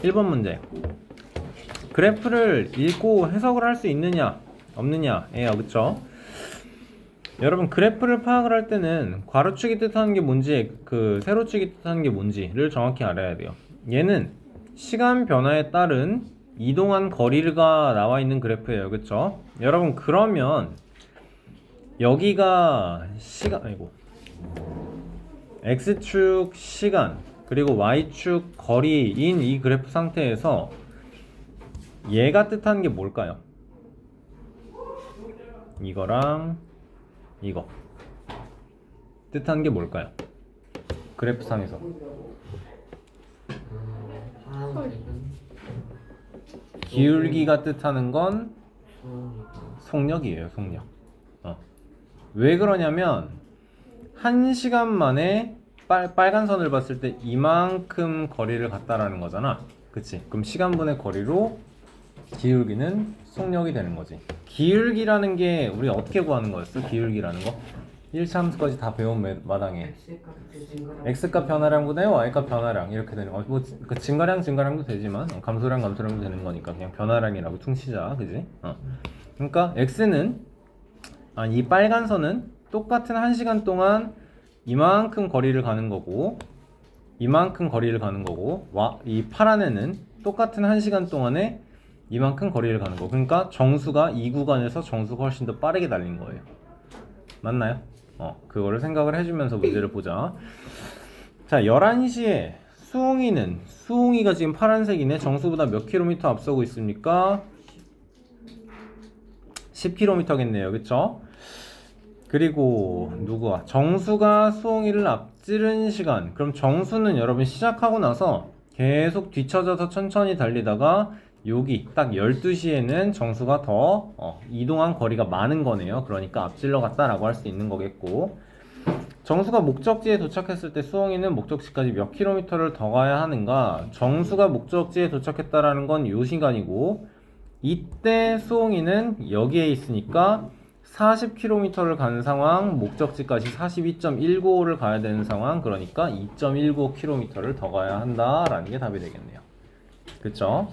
1번 문제. 그래프를 읽고 해석을 할 수 있느냐 없느냐예요. 그쵸? 여러분 그래프를 파악을 할 때는 괄호축이 뜻하는 게 뭔지 세로축이 뜻하는 게 뭔지를 정확히 알아야 돼요. 얘는 시간 변화에 따른 이동한 거리가 나와 있는 그래프예요. 그쵸? 여러분 그러면 여기가 X축 시간 그리고 Y축 거리인 이 그래프 상태에서 얘가 뜻하는 게 뭘까요? 이거랑 이거 뜻하는 게 뭘까요? 그래프 상에서 파란색은 기울기가 뜻하는 건 속력이에요. 속력. 왜 그러냐면 1시간 만에 빨간 선을 봤을 때 이만큼 거리를 갔다라는 거잖아. 그치? 그럼 시간분의 거리로 기울기는 속력이 되는 거지. 기울기라는 게 우리 어떻게 구하는 거였어? 기울기라는 거? 1차 함수까지 다 배운 마당에 X값 변화량분의 Y값 변화량 이렇게 되는 거. 그 증가량도 되지만 감소량도 되는 거니까 그냥 변화량이라고 퉁치자. 그지? 그러니까 X는 이 빨간 선은 똑같은 1시간 동안 이만큼 거리를 가는 거고 이 파란 애는 똑같은 1시간 동안에 이만큼 거리를 가는 거. 그러니까 정수가 이 구간에서 정수가 훨씬 더 빠르게 달린 거예요. 맞나요? 그거를 생각을 해주면서 문제를 보자. 자, 11시에 수홍이가 지금 파란색이네. 정수보다 몇 킬로미터 앞서고 있습니까? 10km겠네요. 그쵸? 그리고 정수가 수홍이를 앞지른 시간. 그럼 정수는 여러분 시작하고 나서 계속 뒤쳐져서 천천히 달리다가 여기 딱 12시에는 정수가 더 이동한 거리가 많은 거네요. 그러니까 앞질러 갔다라고 할 수 있는 거겠고, 정수가 목적지에 도착했을 때 수홍이는 목적지까지 몇 킬로미터를 더 가야 하는가? 정수가 목적지에 도착했다라는 건 이 시간이고, 이때 수홍이는 여기에 있으니까 40km를 가는 상황, 목적지까지 42.195를 가야 되는 상황, 그러니까 2.195km를 더 가야 한다라는 게 답이 되겠네요. 그쵸?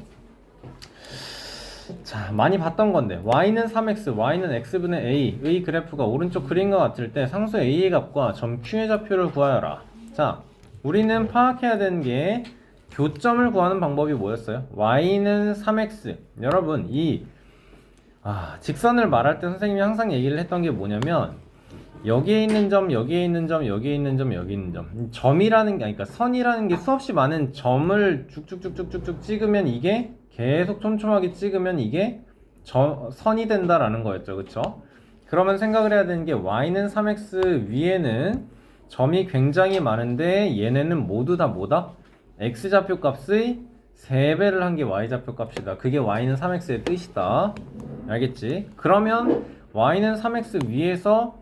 자, 많이 봤던 건데 y는 3x, y는 x분의 a의 그래프가 오른쪽 그림과 같을 때 상수 a의 값과 점 q의 좌표를 구하여라. 자, 우리는 파악해야 되는 게 교점을 구하는 방법이 뭐였어요? y는 3x. 여러분 직선을 말할 때 선생님이 항상 얘기를 했던 게 뭐냐면 여기에 있는 점, 여기에 있는 점, 여기에 있는 점, 여기 있는 점. 점이라는 게 그러니까 선이라는 게 수없이 많은 점을 쭉쭉쭉쭉쭉 찍으면 이게 계속 촘촘하게 찍으면 이게 선이 된다라는 거였죠. 그쵸? 그러면 생각을 해야 되는 게 y는 3x 위에는 점이 굉장히 많은데 얘네는 모두 다 뭐다? x좌표 값의 3배를 한 게 y좌표 값이다. 그게 y는 3x의 뜻이다. 알겠지? 그러면 y는 3x 위에서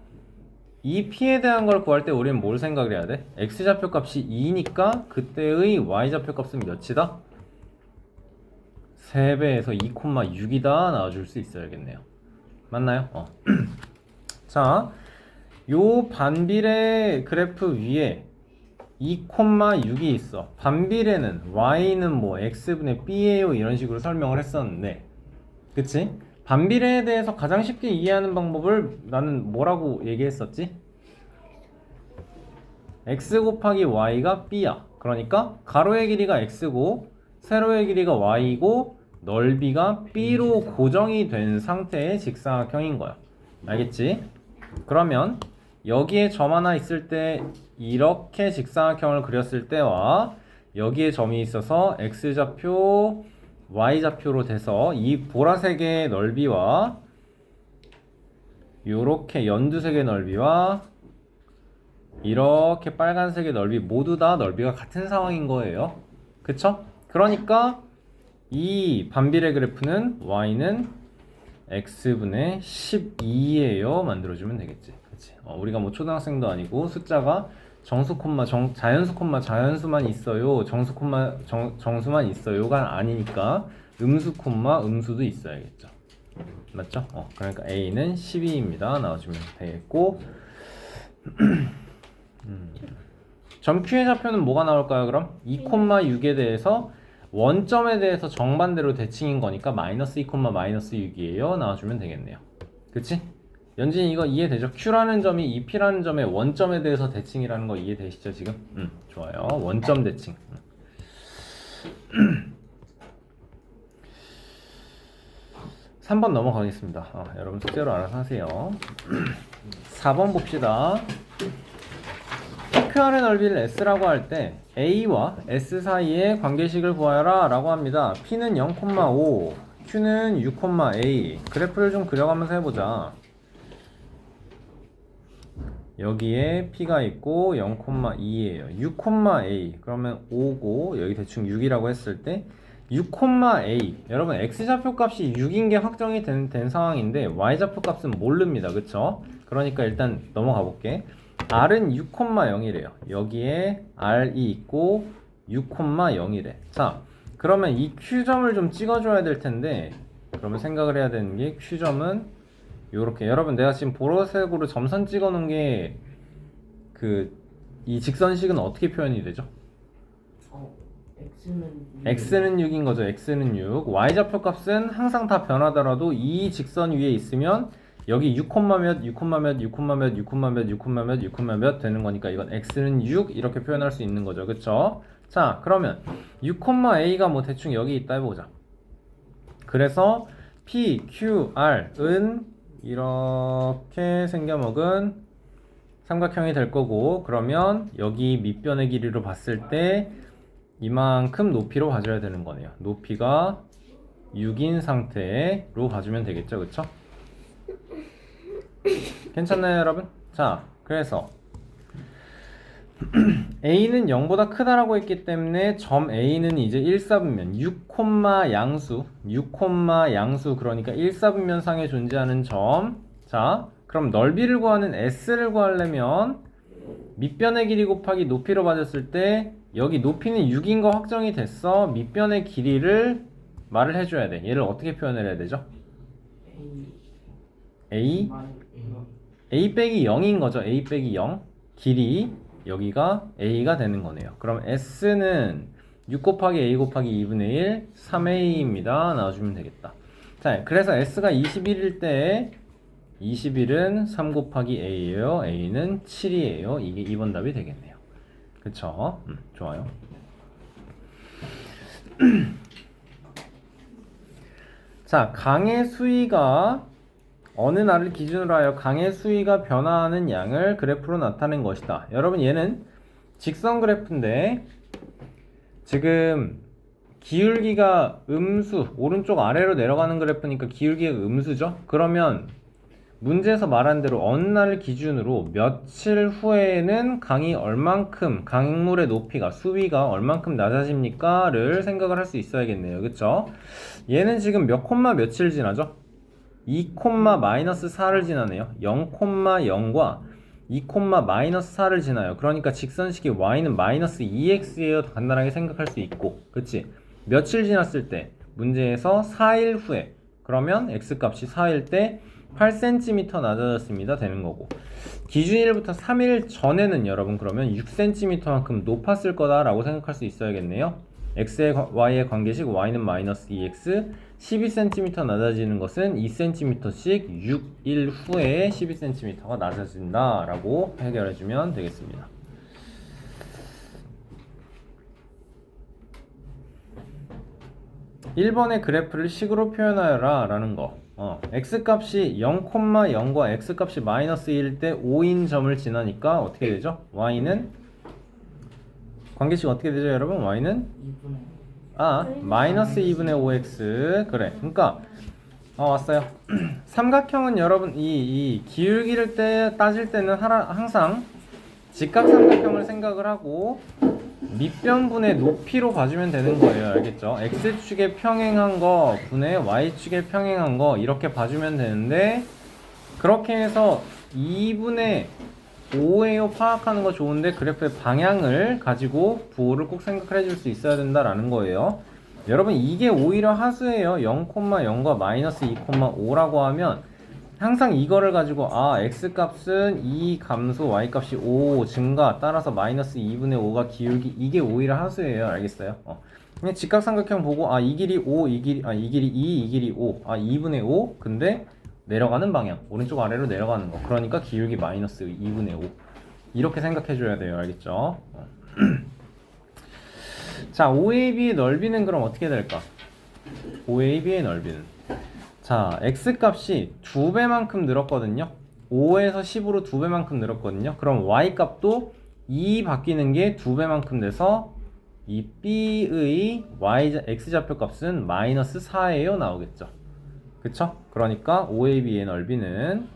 이 p에 대한 걸 구할 때 우리는 뭘 생각을 해야 돼? x좌표 값이 2니까 그때의 y좌표 값은 몇이다? 3배에서 2,6이다 나와줄 수 있어야겠네요. 맞나요? 자, 요 반비례 그래프 위에 2,6이 있어. 반비례는 y는 뭐 x분의 b예요 이런 식으로 설명을 했었는데, 그치? 반비례에 대해서 가장 쉽게 이해하는 방법을 나는 뭐라고 얘기했었지? x 곱하기 y가 b야. 그러니까 가로의 길이가 x고 세로의 길이가 y고 넓이가 b로 고정이 된 상태의 직사각형인 거야. 알겠지? 그러면 여기에 점 하나 있을 때 이렇게 직사각형을 그렸을 때와 여기에 점이 있어서 x좌표, y좌표로 돼서 이 보라색의 넓이와 요렇게 연두색의 넓이와 이렇게 빨간색의 넓이 모두 다 넓이가 같은 상황인 거예요. 그쵸? 그러니까 이 반비례 그래프는 y는 x분의 12예요 만들어주면 되겠지. 그치? 우리가 뭐 초등학생도 아니고 숫자가 정수 콤마 자연수 콤마 자연수만 있어요, 정수 콤마 정수만 있어요가 아니니까 음수 콤마 음수도 있어야겠죠. 맞죠? 그러니까 a는 12입니다 나와주면 되겠고 점 Q의 좌표는 뭐가 나올까요? 그럼 2,6에 대해서 원점에 대해서 정반대로 대칭인 거니까 마이너스 2, 마이너스 6이에요. 나와주면 되겠네요. 그치? 연진이 이거 이해되죠? Q라는 점이 이 P라는 점의 원점에 대해서 대칭이라는 거 이해되시죠 지금? 좋아요. 원점 대칭. 3번 넘어가겠습니다. 여러분 숙제로 알아서 하세요. 4번 봅시다. PQR의 넓이를 S라고 할 때 A와 S 사이의 관계식을 구하여라 라고 합니다. P는 0,5, Q는 6,A. 그래프를 좀 그려가면서 해보자. 여기에 P가 있고 0,2예요. 6,A 그러면 5고 여기 대충 6이라고 했을 때 6,A 여러분 X좌표 값이 6인 게 확정이 된 상황인데 Y좌표 값은 모릅니다. 그쵸? 그러니까 일단 넘어가 볼게. R은 6,0이래요. 여기에 R이 있고 6,0이래. 자, 그러면 이 Q점을 좀 찍어줘야 될 텐데 그러면 생각을 해야 되는 게 Q점은 요렇게 여러분 내가 지금 보라색으로 점선 찍어 놓은 게 이 직선식은 어떻게 표현이 되죠? X는 6인 거죠. X는 6. Y좌표 값은 항상 다 변하더라도 이 직선 위에 있으면 여기 6, 몇, 6, 몇, 6, 몇, 6, 몇, 6, 몇, 6, 몇 되는 거니까 이건 X는 6 이렇게 표현할 수 있는 거죠. 그쵸? 자, 그러면 6,A가 뭐 대충 여기 있다 해보자. 그래서 P, Q, R은 이렇게 생겨먹은 삼각형이 될 거고 그러면 여기 밑변의 길이로 봤을 때 이만큼 높이로 봐줘야 되는 거네요. 높이가 6인 상태로 봐주면 되겠죠. 그쵸? 괜찮나요 여러분? 자, 그래서 A는 0보다 크다라고 했기 때문에 점 A는 이제 1사분면 6, 양수 6, 양수 그러니까 1사분면 상에 존재하는 점. 자, 그럼 넓이를 구하는 S를 구하려면 밑변의 길이 곱하기 높이로 봐줬을 때 여기 높이는 6인 거 확정이 됐어. 밑변의 길이를 말을 해줘야 돼. 얘를 어떻게 표현을 해야 되죠? A 빼기 0인 거죠. A 빼기 0 길이 여기가 A가 되는 거네요. 그럼 S는 6 곱하기 A 곱하기 2분의 1 3A입니다. 나와주면 되겠다. 자, 그래서 S가 21일 때 21은 3 곱하기 A예요. A는 7이에요. 이게 2번 답이 되겠네요. 그쵸? 좋아요. 자, 강의 수위가 어느 날을 기준으로 하여 강의 수위가 변화하는 양을 그래프로 나타낸 것이다. 여러분 얘는 직선 그래프인데 지금 기울기가 음수, 오른쪽 아래로 내려가는 그래프니까 기울기가 음수죠? 그러면 문제에서 말한 대로 어느 날을 기준으로 며칠 후에는 강이 얼만큼, 강물의 높이가, 수위가 얼만큼 낮아집니까? 를 생각을 할 수 있어야겠네요. 그쵸? 얘는 지금 몇 콤마 며칠 지나죠? 2, 마이너스 4를 지나네요. 0,0과 2, 마이너스 4를 지나요. 그러니까 직선식의 y는 마이너스 2x예요. 간단하게 생각할 수 있고, 그치? 며칠 지났을 때 문제에서 4일 후에 그러면 x값이 4일 때 8cm 낮아졌습니다 되는 거고, 기준일부터 3일 전에는 여러분 그러면 6cm만큼 높았을 거다라고 생각할 수 있어야겠네요. x의 y의 관계식 y는 마이너스 2x 12cm 낮아지는 것은 2cm씩 6일 후에 12cm가 낮아진다 라고 해결해주면 되겠습니다. (1번의) 그래프를 식으로 표현하여라 라는 거. x값이 0,0과 x값이 마이너스 1일 때 5인 점을 지나니까 어떻게 되죠? y는 관계식 어떻게 되죠 여러분? y는 마이너스 2분의 5x. 그래, 그러니까 왔어요. 삼각형은 여러분 이 기울기를 따질 때는 항상 직각삼각형을 생각을 하고 밑변분의 높이로 봐주면 되는 거예요. 알겠죠? x축에 평행한 거 분의 y축에 평행한 거 이렇게 봐주면 되는데, 그렇게 해서 2분의 5예요 파악하는 거 좋은데 그래프의 방향을 가지고 부호를 꼭 생각을 해줄 수 있어야 된다라는 거예요. 여러분 이게 오히려 하수예요. 0,0과 마이너스 2,5라고 하면 항상 이거를 가지고 x값은 2 감소 y값이 5 증가 따라서 마이너스 2분의 5가 기울기, 이게 오히려 하수예요. 알겠어요? 그냥 직각삼각형 보고 이 길이 5, 이 길이 2, 이 길이 5, 2분의 5. 근데 내려가는 방향, 오른쪽 아래로 내려가는 거. 그러니까 기울기 마이너스 2분의 5. 이렇게 생각해 줘야 돼요. 알겠죠? 자, OAB의 넓이는 그럼 어떻게 될까? OAB의 넓이는, 자, X값이 2배만큼 늘었거든요. 5에서 10으로 2배만큼 늘었거든요. 그럼 Y값도 2 바뀌는 게 2배만큼 돼서 이 B의 X좌표 값은 마이너스 4예요 나오겠죠. 그쵸? 그러니까 OAB의 넓이는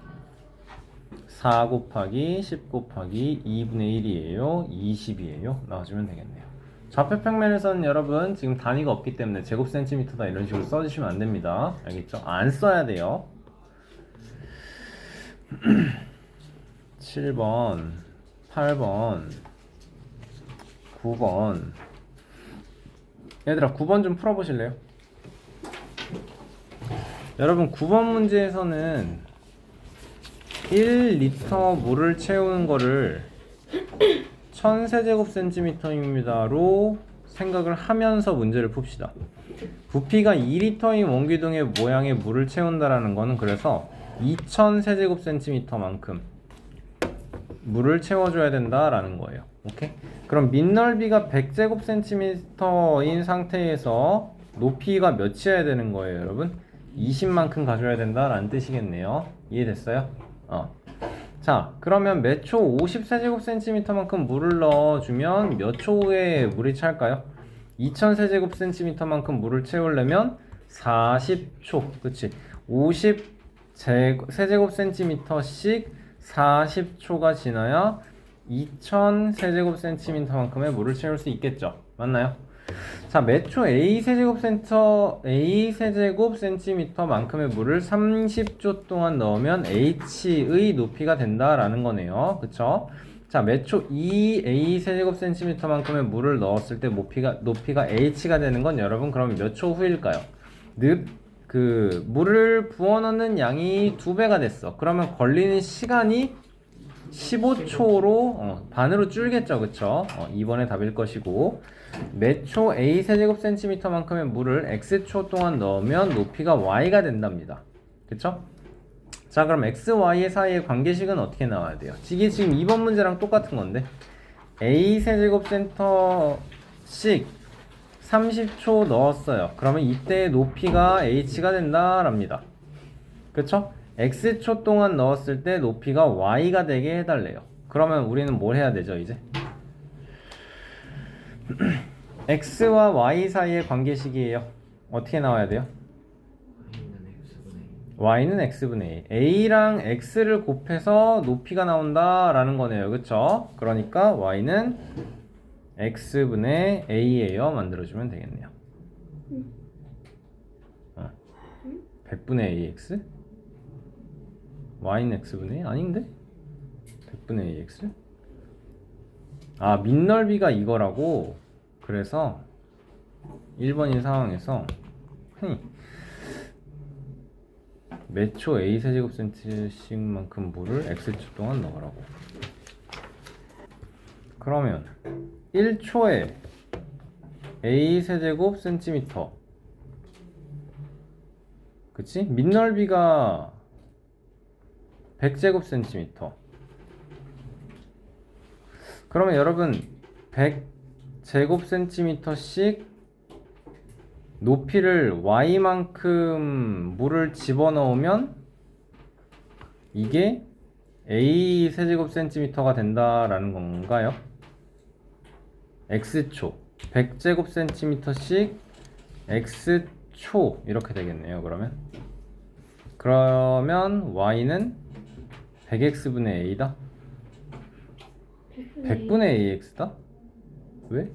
4 곱하기 10 곱하기 2분의 1이에요. 20이에요. 나와주면 되겠네요. 좌표 평면에서는 여러분 지금 단위가 없기 때문에 제곱센티미터다 이런 식으로 써주시면 안 됩니다. 알겠죠? 안 써야 돼요. 7번, 8번, 9번. 얘들아 9번 좀 풀어보실래요? 여러분 9번 문제에서는 1리터 물을 채우는 거를 1000세제곱센티미터입니다로 생각을 하면서 문제를 풉시다. 부피가 2리터인 원기둥의 모양의 물을 채운다라는 거는 그래서 2000세제곱센티미터만큼 물을 채워줘야 된다라는 거예요. 오케이? 그럼 밑넓이가 100제곱센티미터인 상태에서 높이가 몇이어야 되는 거예요, 여러분? 20만큼 가져야 된다라는 뜻이겠네요. 이해됐어요? 자, 그러면 몇 초 50세제곱센티미터만큼 물을 넣어주면 몇 초 후에 물이 찰까요? 2000세제곱센티미터만큼 물을 채우려면 40초. 그치? 50세제곱센티미터씩 40초가 지나야 2000세제곱센티미터만큼의 물을 채울 수 있겠죠. 맞나요? 자, 몇 초 A세제곱센티미터만큼의 물을 30초 동안 넣으면 H의 높이가 된다라는 거네요. 그쵸? 자, 몇 초 2A세제곱센티미터만큼의 물을 넣었을 때 높이가 H가 되는 건 여러분 그럼 몇 초 후일까요? 물을 부어 넣는 양이 2배가 됐어. 그러면 걸리는 시간이 15초로 반으로 줄겠죠. 그쵸? 2번의 답일 것이고, 몇 초 A세제곱센티미터만큼의 물을 X초 동안 넣으면 높이가 Y가 된답니다. 그쵸? 자, 그럼 X, Y의 사이의 관계식은 어떻게 나와야 돼요? 이게 지금 2번 문제랑 똑같은 건데 A세제곱센터씩 30초 넣었어요. 그러면 이때 높이가 H가 된다랍니다. 그쵸? X초 동안 넣었을 때 높이가 Y가 되게 해달래요. 그러면 우리는 뭘 해야 되죠, 이제? X와 Y 사이의 관계식이에요. 어떻게 나와야 돼요? Y는 X분의 A. A랑 X를 곱해서 높이가 나온다라는 거네요. 그쵸? 그러니까 Y는 X분의 A예요. 만들어주면 되겠네요. 100분의 AX? Y는 X분의 A? 아닌데? 100분의 AX? 밑넓이가 이거라고? 그래서 1번인 상황에서 몇 초 A세제곱센티씩만큼 물을 X초 동안 넣으라고. 그러면 1초에 A세제곱센티미터, 그치? 밑넓이가 100제곱센티미터. 그러면 여러분 100제곱센티미터씩 높이를 Y만큼 물을 집어넣으면 이게 A 세제곱센티미터가 된다라는 건가요? X초 100제곱센티미터씩 X초 이렇게 되겠네요. 그러면 Y는 100X분의 A다? 100분의 AX다? 왜?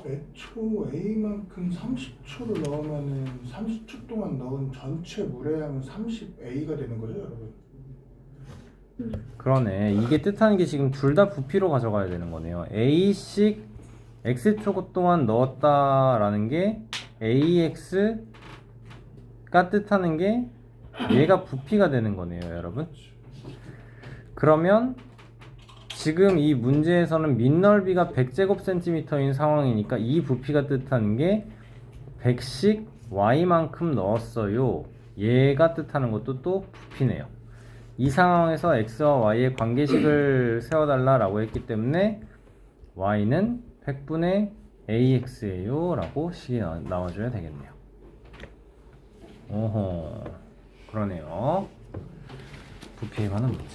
애초 A만큼 30초를 넣으면은 30초 동안 넣은 전체 물의 양은 30A가 되는 거죠, 여러분? 그러네. 이게 뜻하는 게 지금 둘 다 부피로 가져가야 되는 거네요. A씩 X초 동안 넣었다라는 게 AX가 뜻하는 게 얘가 부피가 되는 거네요, 여러분. 그러면 지금 이 문제에서는 밑넓이가 100제곱센티미터인 상황이니까 이 부피가 뜻하는 게 100씩 y만큼 넣었어요. 얘가 뜻하는 것도 또 부피네요. 이 상황에서 x와 y의 관계식을 세워달라고 했기 때문에 y는 100분의 ax예요 라고 식이 나와줘야 되겠네요. 오호, 그러네요. 부피에 관한 문제.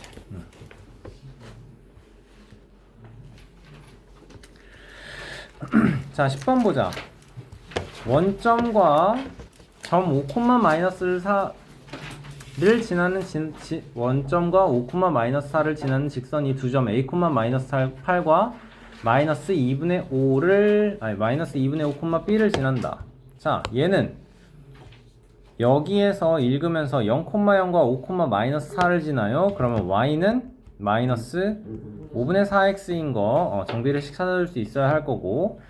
자, 10번 보자. 원점과 점 5, 를 지나는 원점과 5, -4를 지나는 직선 이 두 점 a, -8과 마이너스 2분의 5를 마이너스 2분의 5, b를 지난다. 자, 얘는 여기에서 읽으면서 0,0과 5, -4를 지나요. 그러면 y는 마이너스 5분의 4x인 거 정비례식 찾아줄 수 있어야 할 거고,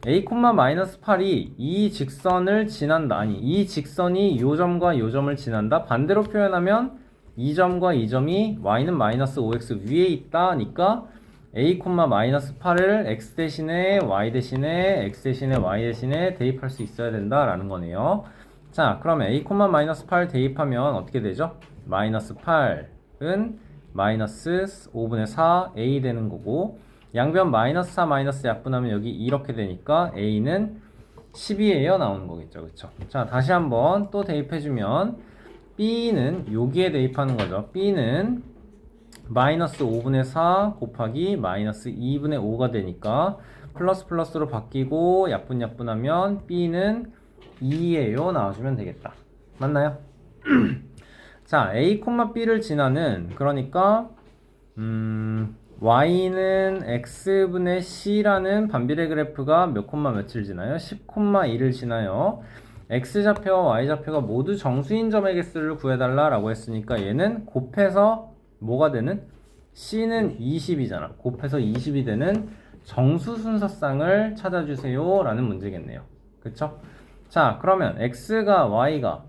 a, -8이 이 직선을 지난다. 아니, 이 직선이 요 점과 요 점을 지난다. 반대로 표현하면 이 점과 이 점이 y는 마이너스 5x 위에 있다니까 a, -8을 x 대신에 y 대신에 x 대신에 y 대신에 대입할 수 있어야 된다라는 거네요. 자, 그러면 a, -8 대입하면 어떻게 되죠? 마이너스 8은 마이너스 5분의 4a 되는 거고, 양변 마이너스 4 마이너스 약분하면 여기 이렇게 되니까 a는 10이에요 나오는 거겠죠. 그쵸? 자, 다시 한번 또 대입해주면 b는 여기에 대입하는 거죠. b는 마이너스 5분의 4 곱하기 마이너스 2분의 5가 되니까 플러스 플러스로 바뀌고 약분하면 b는 2예요 나와주면 되겠다. 맞나요? 자, a, b를 지나는, 그러니까 y는 x분의 c라는 반비례 그래프가 몇 콤마 며칠 지나요? 10,2를 지나요. x좌표와 y좌표가 모두 정수인 점의 개수를 구해달라 라고 했으니까 얘는 곱해서 뭐가 되는? c는 20이잖아. 곱해서 20이 되는 정수 순서쌍을 찾아주세요 라는 문제겠네요. 그쵸? 자, 그러면 x가 y가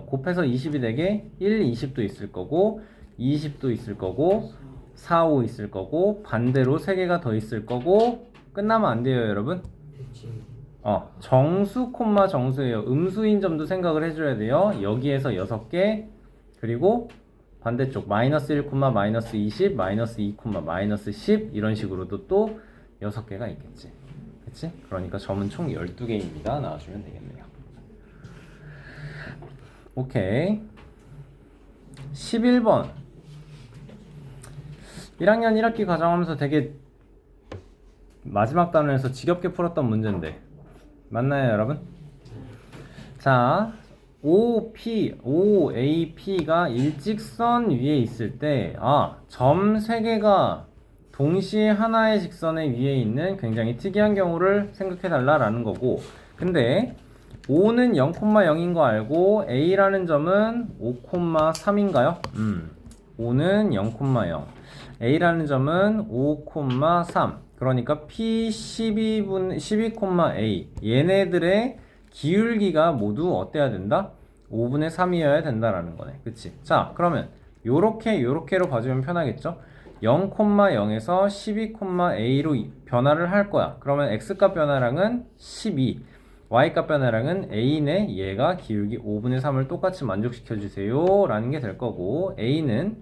곱해서 20이 되게 1, 20도 있을 거고 20도 있을 거고 4, 5 있을 거고 반대로 3개가 더 있을 거고 끝나면 안 돼요 여러분. 정수 콤마 정수예요. 음수인 점도 생각을 해줘야 돼요. 여기에서 6개, 그리고 반대쪽 마이너스 1, 마이너스 20, 마이너스 2, 마이너스 10 이런 식으로도 또 6개가 있겠지. 그치? 그러니까 점은 총 12개입니다. 나와주면 되겠네요. 오케이. 11번 1학년 1학기 과정하면서 되게 마지막 단원에서 지겹게 풀었던 문제인데 맞나요 여러분? 자, OAP가 일직선 위에 있을 때 점 3개가 동시에 하나의 직선의 위에 있는 굉장히 특이한 경우를 생각해 달라라는 거고, 근데 O는 0,0인 거 알고 A라는 점은 5,3인가요? O는 0,0, A라는 점은 5,3, 그러니까 P 12,A 얘네들의 기울기가 모두 어때야 된다? 5분의 3이어야 된다라는 거네. 그치? 자, 그러면 요렇게로 봐주면 편하겠죠? 0,0에서 12,a로 변화를 할 거야. 그러면 x값 변화량은 12, y값 변화량은 a네. 얘가 기울기 5분의 3을 똑같이 만족시켜 주세요 라는 게 될 거고, a는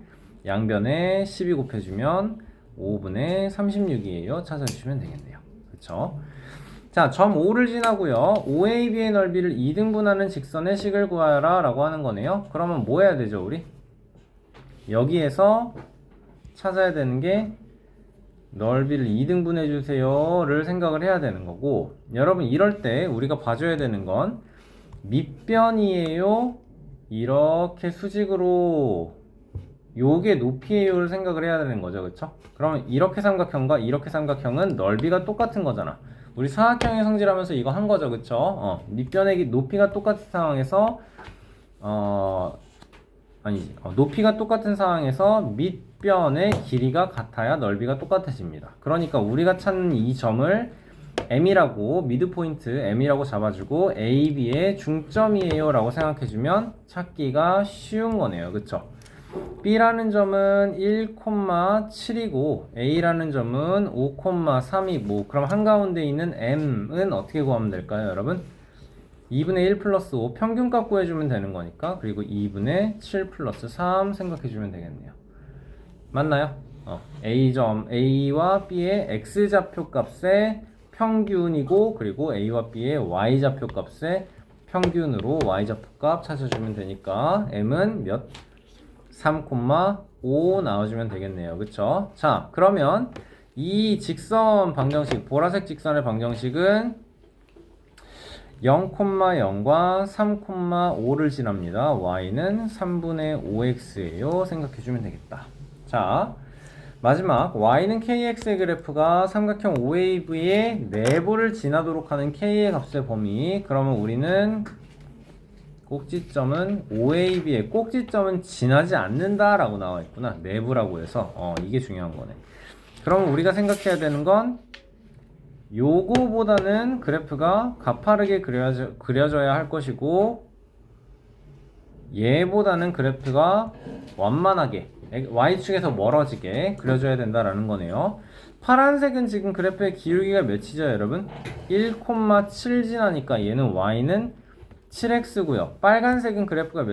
양변에 12 곱해주면 5분의 36이에요. 찾아주시면 되겠네요. 그쵸? 자, 점 5를 지나고요. OAB의 넓이를 2등분하는 직선의 식을 구하라 라고 하는 거네요. 그러면 뭐 해야 되죠 우리? 여기에서 찾아야 되는 게 넓이를 2등분해 주세요를 생각을 해야 되는 거고, 여러분 이럴 때 우리가 봐줘야 되는 건 밑변이에요, 이렇게 수직으로 요게 높이에요를 생각을 해야 되는 거죠. 그쵸? 그러면 이렇게 삼각형과 이렇게 삼각형은 넓이가 똑같은 거잖아. 우리 사각형의 성질하면서 이거 한 거죠. 그쵸? 밑변의 높이가 똑같은 상황에서 높이가 똑같은 상황에서 밑변의 길이가 같아야 넓이가 똑같아집니다. 그러니까 우리가 찾는 이 점을 M이라고, 미드포인트 M이라고 잡아주고 A, B의 중점이에요 라고 생각해주면 찾기가 쉬운 거네요. 그쵸? B라는 점은 1,7이고 A라는 점은 5,3이고 그럼 한가운데 있는 M은 어떻게 구하면 될까요, 여러분? 2분의 1 플러스 5 평균값 구해주면 되는 거니까 그리고 2분의 7 플러스 3 생각해주면 되겠네요. 맞나요? A점 A와 B의 X좌표 값의 평균이고 그리고 A와 B의 Y좌표 값의 평균으로 Y좌표 값 찾아주면 되니까 M은 몇? 3,5 나와주면 되겠네요. 그쵸? 자, 그러면 이 직선 방정식, 보라색 직선의 방정식은 0,0과 3,5를 지납니다. Y는 3분의 5X예요. 생각해주면 되겠다. 자, 마지막 Y는 KX의 그래프가 삼각형 OAV의 내부를 지나도록 하는 K의 값의 범위. 그러면 우리는 꼭지점은 OAB의 꼭지점은 지나지 않는다 라고 나와 있구나. 내부라고 해서 이게 중요한 거네. 그럼 우리가 생각해야 되는 건 요거보다는 그래프가 가파르게 그려져야 할 것이고 얘보다는 그래프가 완만하게 Y축에서 멀어지게 그려줘야 된다라는 거네요. 파란색은 지금 그래프의 기울기가 몇이죠, 여러분? 1,7 지나니까 얘는 Y는 7x고요. 빨간색은 그래프가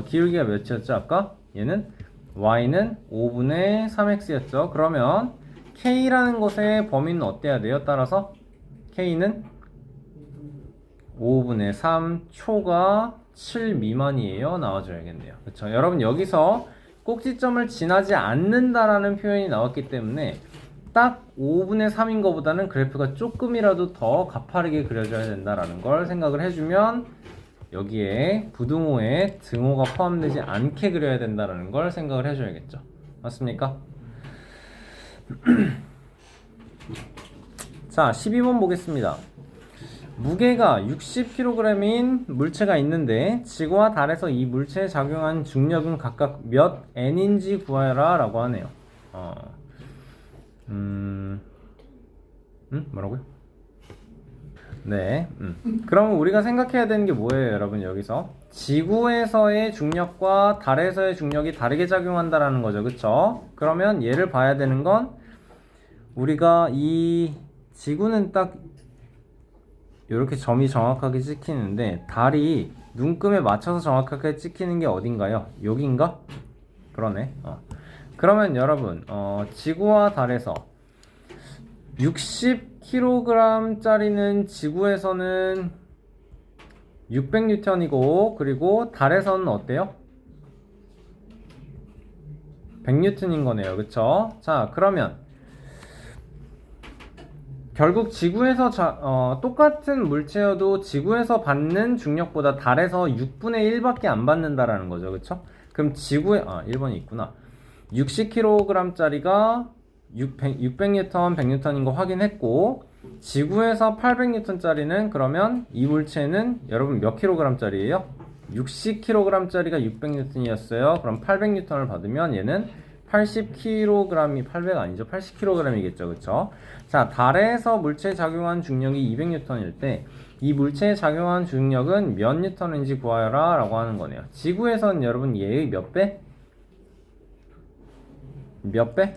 기울기가 몇이었죠, 아까? 얘는 Y는 5분의 3x였죠. 그러면 K라는 것의 범위는 어때야 돼요? 따라서 K는 5분의 3 초가 7 미만이에요. 나와줘야겠네요. 그렇죠? 여러분 여기서 꼭지점을 지나지 않는다라는 표현이 나왔기 때문에 딱 5분의 3인 것보다는 그래프가 조금이라도 더 가파르게 그려져야 된다라는 걸 생각을 해주면 여기에 부등호에 등호가 포함되지 않게 그려야 된다라는 걸 생각을 해줘야겠죠. 맞습니까? 자, 12번 보겠습니다. 무게가 60kg인 물체가 있는데 지구와 달에서 이 물체에 작용한 중력은 각각 몇 N인지 구하라 라고 하네요. 뭐라고요? 네. 그럼 우리가 생각해야 되는 게 뭐예요, 여러분? 여기서 지구에서의 중력과 달에서의 중력이 다르게 작용한다라는 거죠. 그쵸? 그러면 얘를 봐야 되는 건 우리가 이 지구는 딱 이렇게 점이 정확하게 찍히는데 달이 눈금에 맞춰서 정확하게 찍히는 게 어딘가요? 여긴가? 그러네. 그러면 여러분 지구와 달에서 60kg 짜리는 지구에서는 600N이고 그리고 달에서는 어때요? 100N인 거네요. 그쵸? 자, 그러면 결국 지구에서 똑같은 물체여도 지구에서 받는 중력보다 달에서 6분의 1밖에 안 받는다라는 거죠. 그쵸? 그럼 지구에 1번이 있구나. 60kg 짜리가 600N, 100N인 거 확인했고 지구에서 800N 짜리는 그러면 이 물체는 여러분 몇 kg 짜리예요? 60kg 짜리가 600N이었어요. 그럼 800N을 받으면 얘는 80kg이 800 아니죠? 80kg이겠죠. 그쵸? 자, 달에서 물체에 작용한 중력이 200N일 때 이 물체에 작용한 중력은 몇 N인지 구하라 라고 하는 거네요. 지구에서는 여러분 얘의 몇 배? 몇 배?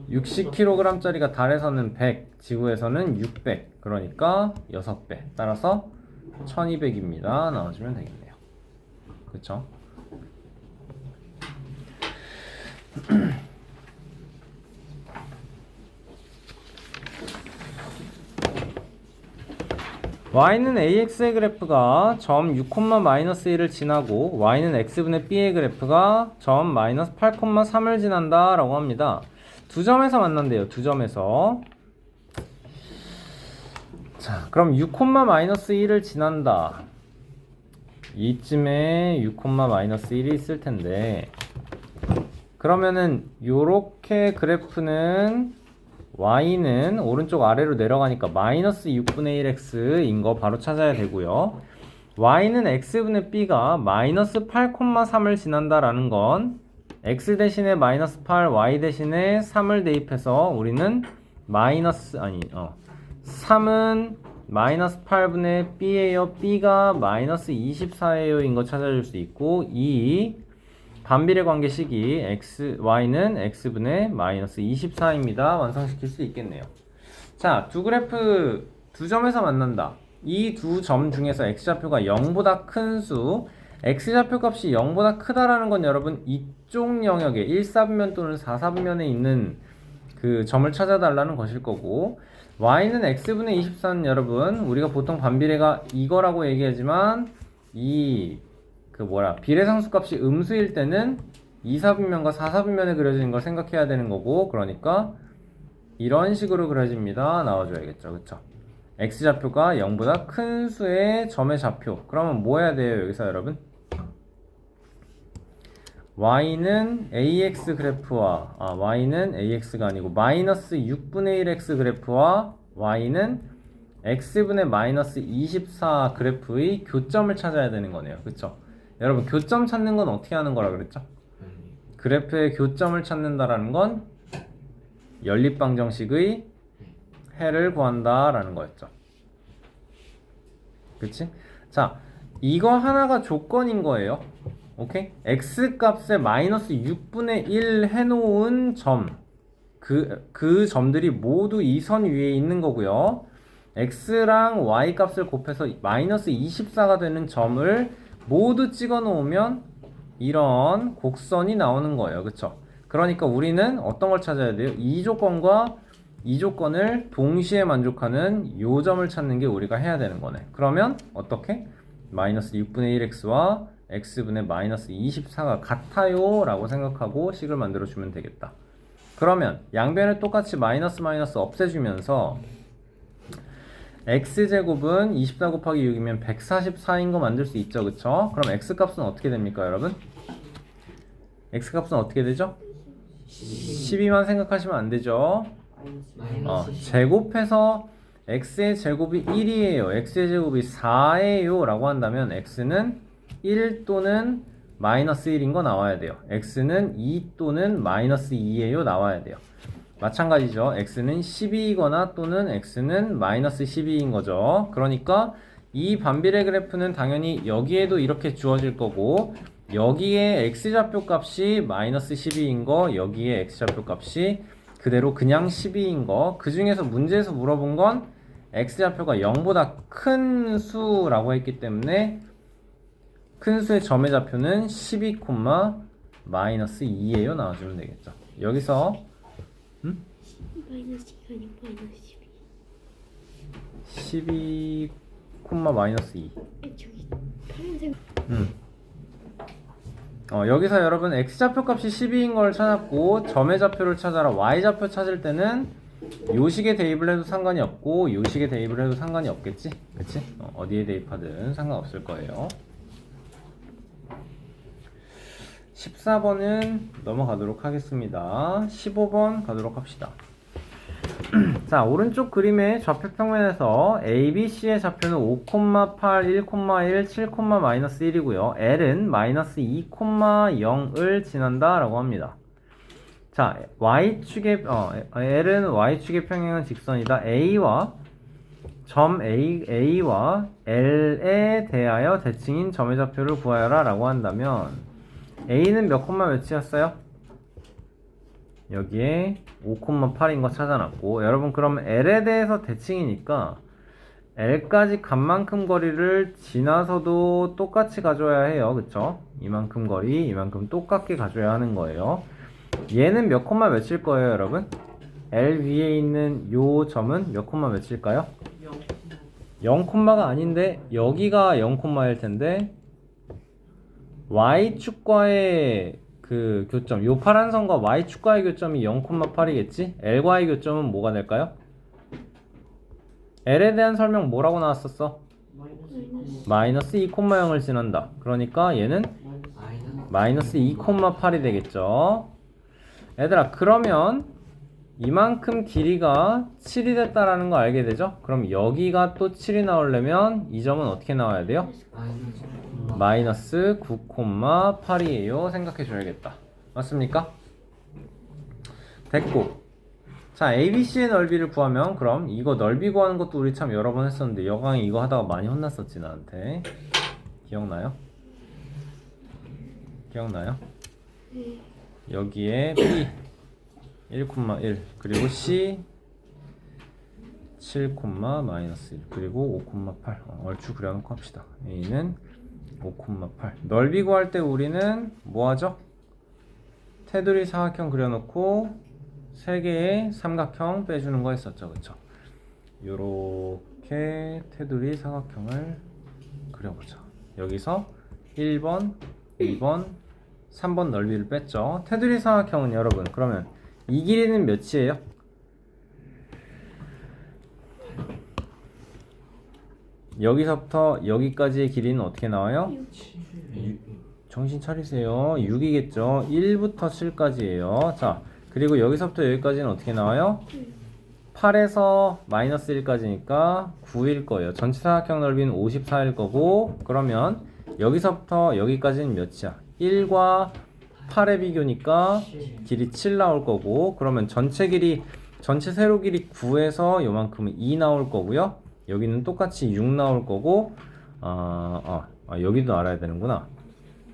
60kg 짜리가 달에서는 100, 지구에서는 600. 그러니까 6배. 따라서 1200입니다. 나와주면 되겠네요. 그쵸? y는 ax의 그래프가 점 6,-1을 지나고 y는 x분의 b의 그래프가 점 마이너스 8,3을 지난다 라고 합니다. 두 점에서 만난대요. 두 점에서. 자, 그럼 6,-1을 지난다. 이쯤에 6,-1이 있을 텐데 그러면은 요렇게 그래프는 y는 오른쪽 아래로 내려가니까 마이너스 6분의 1x인 거 바로 찾아야 되고요. y는 x분의 b가 마이너스 8,3을 지난다라는 건 x 대신에 마이너스 8, y 대신에 3을 대입해서 우리는 3은 마이너스 8분의 b예요. b가 마이너스 24예요 인 거 찾아줄 수 있고 이 반비례 관계식이 y는 x분의 마이너스 24입니다. 완성시킬 수 있겠네요. 자, 두 그래프 두 점에서 만난다. 이 두 점 중에서 x좌표가 0보다 큰 수, x좌표 값이 0보다 크다라는 건 여러분 이쪽 영역에 1사분면 또는 4사분면에 있는 그 점을 찾아달라는 것일 거고, y는 x분의 24는 여러분 우리가 보통 반비례가 이거라고 얘기하지만 비례상수 값이 음수일 때는 2사분면과 4사분면에 그려지는 걸 생각해야 되는 거고, 그러니까 이런 식으로 그려집니다. 나와줘야겠죠. 그쵸? x좌표가 0보다 큰 수의 점의 좌표. 그러면 뭐 해야 돼요 여기서 여러분? y는 ax 그래프와 y는 ax가 아니고 마이너스 6분의 1x 그래프와 y는 x분의 마이너스 24 그래프의 교점을 찾아야 되는 거네요. 그쵸? 여러분 교점 찾는 건 어떻게 하는 거라 그랬죠? 그래프의 교점을 찾는다라는 건 연립방정식의 해를 구한다 라는 거였죠. 그치? 자, 이거 하나가 조건인 거예요. 오케이? x 값에 마이너스 6분의 1 해놓은 점, 그 점들이 모두 이 선 위에 있는 거고요. x랑 y 값을 곱해서 마이너스 24가 되는 점을 모두 찍어 놓으면 이런 곡선이 나오는 거예요. 그쵸? 그러니까 우리는 어떤 걸 찾아야 돼요? 이 조건과 이 조건을 동시에 만족하는 요 점을 찾는 게 우리가 해야 되는 거네. 그러면 어떻게? 마이너스 6분의 1x와 x분의 마이너스 24가 같아요 라고 생각하고 식을 만들어 주면 되겠다. 그러면 양변을 똑같이 마이너스 없애주면서 x제곱은 24 곱하기 6이면 144인 거 만들 수 있죠. 그쵸? 그럼 x값은 어떻게 됩니까 여러분? x값은 어떻게 되죠? 12만 생각하시면 안 되죠. 제곱해서 x의 제곱이 1이에요 x의 제곱이 4예요 라고 한다면 x는 1 또는 마이너스 1인 거 나와야 돼요. x는 2 또는 마이너스 2예요 나와야 돼요. 마찬가지죠. x는 12이거나 또는 x는 마이너스 12인 거죠. 그러니까 이 반비례 그래프는 당연히 여기에도 이렇게 주어질 거고, 여기에 x좌표 값이 마이너스 12인 거, 여기에 x좌표 값이 그대로 그냥 12인 거. 그 중에서 문제에서 물어본 건 x좌표가 0보다 큰 수라고 했기 때문에 큰 수의 점의 좌표는 12, 마이너스 2예요 나와주면 되겠죠. 여기서 마이너스 2가 아니고 마이너스 12, 마이너스 2. 저기 파란색. 여기서 여러분 x좌표 값이 12인 걸 찾았고, 점의 좌표를 찾아라 y좌표 찾을 때는 요식에 대입을 해도 상관이 없고 요식에 대입을 해도 상관이 없겠지? 그치? 어디에 대입하든 상관없을 거예요. 14번은 넘어가도록 하겠습니다. 15번 가도록 합시다. 자, 오른쪽 그림의 좌표 평면에서 ABC의 좌표는 5,8, 1,1, 7, 마이너스 1이고요. L은 마이너스 2, 0을 지난다 라고 합니다. 자, L은 Y축의 평행은 직선이다. 점 A와 L에 대하여 대칭인 점의 좌표를 구하여라 라고 한다면 A는 몇 몇이었어요? 여기에 5,8인 거 찾아놨고, 여러분 그러면 L에 대해서 대칭이니까 L까지 간만큼 거리를 지나서도 똑같이 가져야 해요. 그쵸? 이만큼 거리, 이만큼 똑같게 가져야 하는 거예요. 얘는 몇 몇일 거예요 여러분? L 위에 있는 요 점은 몇 몇일까요? 0가 아닌데 여기가 0일 텐데 Y축과의 그 교점, 요 파란 선과 Y축과의 교점이 0,8이겠지? L과의 교점은 뭐가 될까요? L에 대한 설명 뭐라고 나왔었어? 마이너스 2,0을 지난다. 그러니까 얘는 마이너스 2,8이 되겠죠. 얘들아, 그러면 이만큼 길이가 7이 됐다라는 거 알게 되죠? 그럼 여기가 또 7이 나오려면 이 점은 어떻게 나와야 돼요? 마이너스 9,8이에요. 생각해 줘야겠다. 맞습니까? 됐고, 자, ABC의 넓이를 구하면, 그럼 이거 넓이 구하는 것도 우리 참 여러 번 했었는데 여강이 이거 하다가 많이 혼났었지 나한테. 기억나요? 여기에 B 1,1 그리고 C 7, 마이너스 1 그리고 5,8 얼추 그려놓고 합시다. A는 5,8 넓이 구할 때 우리는 뭐하죠? 테두리 사각형 그려놓고 3개의 삼각형 빼주는 거 했었죠. 그쵸? 요렇게 테두리 사각형을 그려보자. 여기서 1번, 2번, 3번 넓이를 뺐죠. 테두리 사각형은 여러분 그러면 이 길이는 몇이에요? 여기서부터 여기까지의 길이는 어떻게 나와요? 정신 차리세요. 6이겠죠. 1부터 7까지예요. 자, 그리고 여기서부터 여기까지는 어떻게 나와요? 8에서 마이너스 1까지니까 9일 거예요. 전체 사각형 넓이는 54일 거고, 그러면 여기서부터 여기까지는 몇이야? 1과 8의 비교니까 길이 7 나올 거고, 그러면 전체 세로 길이 9에서 요만큼은 2 나올 거고요. 여기는 똑같이 6 나올 거고, 여기도 알아야 되는구나.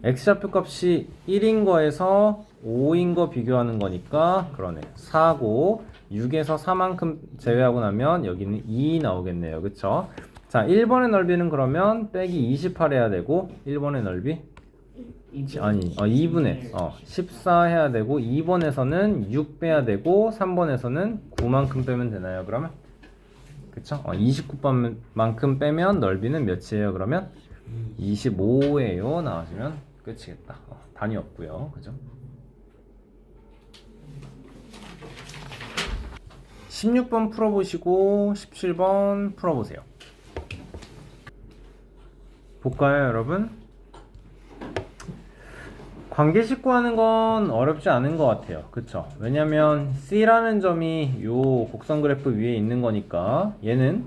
x좌표 값이 1인 거에서 5인 거 비교하는 거니까 그러네. 4고 6에서 4만큼 제외하고 나면 여기는 2 나오겠네요. 그쵸? 자, 1번의 넓이는 그러면 빼기 28 해야 되고 1번의 넓이 2분의 14 해야 되고 2번에서는 6 빼야 되고 3번에서는 9만큼 빼면 되나요? 그러면? 그쵸? 29번만큼 빼면 넓이는 몇이에요? 그러면? 25예요. 나와주면 끝이겠다. 단위 없고요. 그죠? 16번 풀어보시고 17번 풀어보세요. 볼까요, 여러분? 관계식 구하는 건 어렵지 않은 것 같아요. 그쵸? 왜냐면 C라는 점이 요 곡선 그래프 위에 있는 거니까 얘는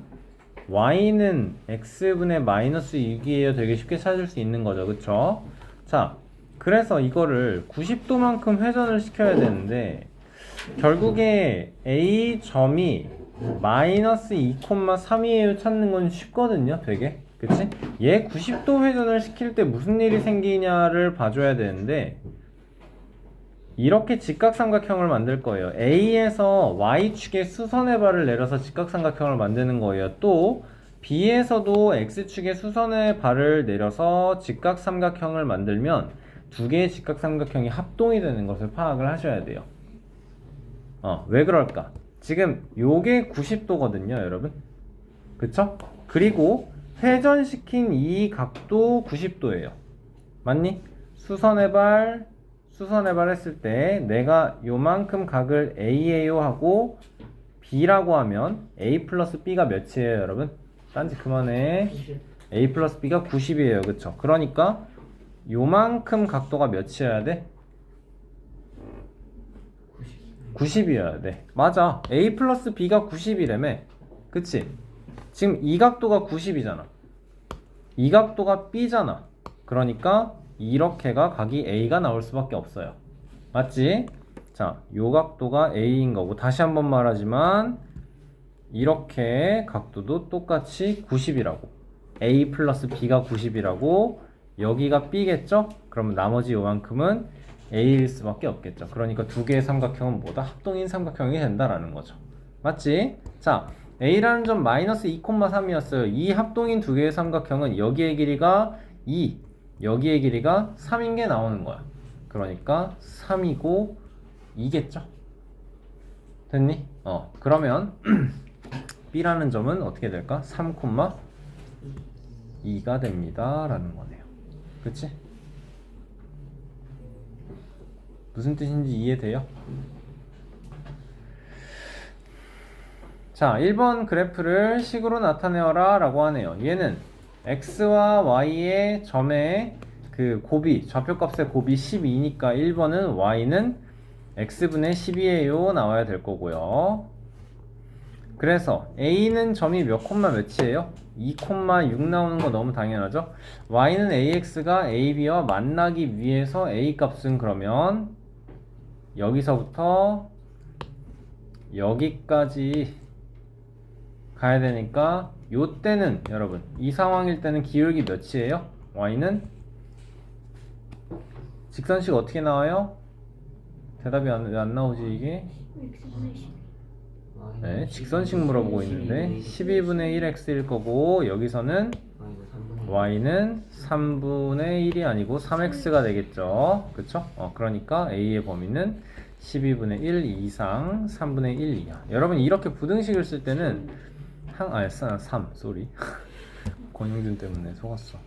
y는 x분의 마이너스 6이에요. 되게 쉽게 찾을 수 있는 거죠. 그쵸? 자, 그래서 이거를 90도만큼 회전을 시켜야 되는데 결국에 A점이 마이너스 2,3이에요 찾는 건 쉽거든요. 되게. 그치? 얘 90도 회전을 시킬 때 무슨 일이 생기냐를 봐줘야 되는데 이렇게 직각삼각형을 만들 거예요. A에서 Y축의 수선의 발을 내려서 직각삼각형을 만드는 거예요. 또 B에서도 X축의 수선의 발을 내려서 직각삼각형을 만들면 두 개의 직각삼각형이 합동이 되는 것을 파악을 하셔야 돼요. 왜 그럴까? 지금 요게 90도거든요, 여러분. 그쵸? 그리고 회전시킨 이 각도 90도예요. 맞니? 수선의 발 했을 때 내가 요만큼 각을 A예요 하고 B라고 하면 A 플러스 B가 몇이에요, 여러분? 딴지 그만해. A 플러스 B가 90이에요. 그쵸? 그러니까 요만큼 각도가 몇이어야 돼? 90이어야 돼. 맞아. A 플러스 B가 90이라며. 그치? 지금 이 각도가 90이잖아. 이 각도가 B잖아. 그러니까 이렇게가 각이 A가 나올 수밖에 없어요. 맞지? 자, 요 각도가 A인 거고 다시 한번 말하지만 이렇게 각도도 똑같이 90이라고. A 플러스 B가 90이라고. 여기가 B겠죠? 그러면 나머지 요만큼은 A일 수밖에 없겠죠. 그러니까 두 개의 삼각형은 뭐다? 합동인 삼각형이 된다라는 거죠. 맞지? 자, A라는 점 마이너스 2,3이었어요. 이 합동인 두 개의 삼각형은 여기의 길이가 2, 여기의 길이가 3인 게 나오는 거야. 그러니까 3이고 2겠죠? 됐니? 그러면 B라는 점은 어떻게 될까? 3,2가 됩니다. 라는 거네요. 그치? 무슨 뜻인지 이해돼요? 자, 1번 그래프를 식으로 나타내어라 라고 하네요. 얘는 x와 y의 점의 그 곱이, 좌표값의 곱이 12니까 1번은 y는 x분의 12예요 나와야 될 거고요. 그래서 a는 점이 몇 콤마 몇이에요? 2,6 나오는 거 너무 당연하죠? y는 ax가 ab와 만나기 위해서 a 값은 그러면 여기서부터 여기까지 가야 되니까 요때는 여러분 이 상황일 때는 기울기 몇이에요? y는 직선식 어떻게 나와요? 대답이 왜 안 나오지 이게? x분의 10. 네, 직선식 물어보고 있는데 12분의 1x일 거고 여기서는 y는 3분의 1이 아니고 3x가 되겠죠. 그쵸? 그러니까 a의 범위는 12분의 1 이상 3분의 1 이하. 여러분 이렇게 부등식을 쓸 때는 3 쏘리 권영준 때문에 속았어.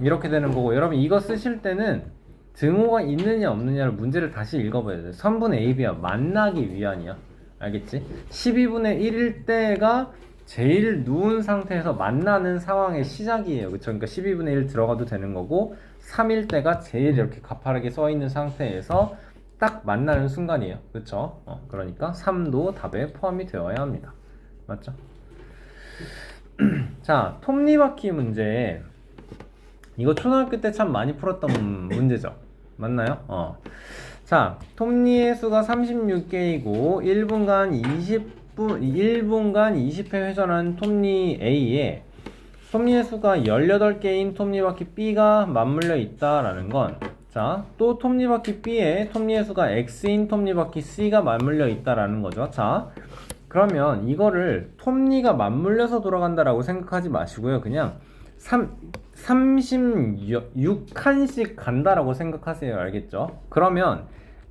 이렇게 되는 거고 여러분 이거 쓰실 때는 등호가 있느냐 없느냐를 문제를 다시 읽어봐야 돼요. 3분의 ab야 만나기 위한이야. 알겠지? 12분의 1일 때가 제일 누운 상태에서 만나는 상황의 시작이에요. 그쵸? 그러니까 12분의 1 들어가도 되는 거고 3일 때가 제일 이렇게 가파르게 써 있는 상태에서 딱 만나는 순간이에요. 그쵸? 그러니까 3도 답에 포함이 되어야 합니다. 맞죠? 자, 톱니바퀴 문제. 이거 초등학교 때 참 많이 풀었던 문제죠. 맞나요? 자, 톱니의 수가 36개이고 1분간 20회 회전한 톱니 A에 톱니의 수가 18개인 톱니바퀴 B가 맞물려 있다라는 건, 자, 또 톱니바퀴 B에 톱니의 수가 X인 톱니바퀴 C가 맞물려 있다라는 거죠. 자, 그러면 이거를 톱니가 맞물려서 돌아간다라고 생각하지 마시고요. 그냥 36칸씩 간다라고 생각하세요. 알겠죠? 그러면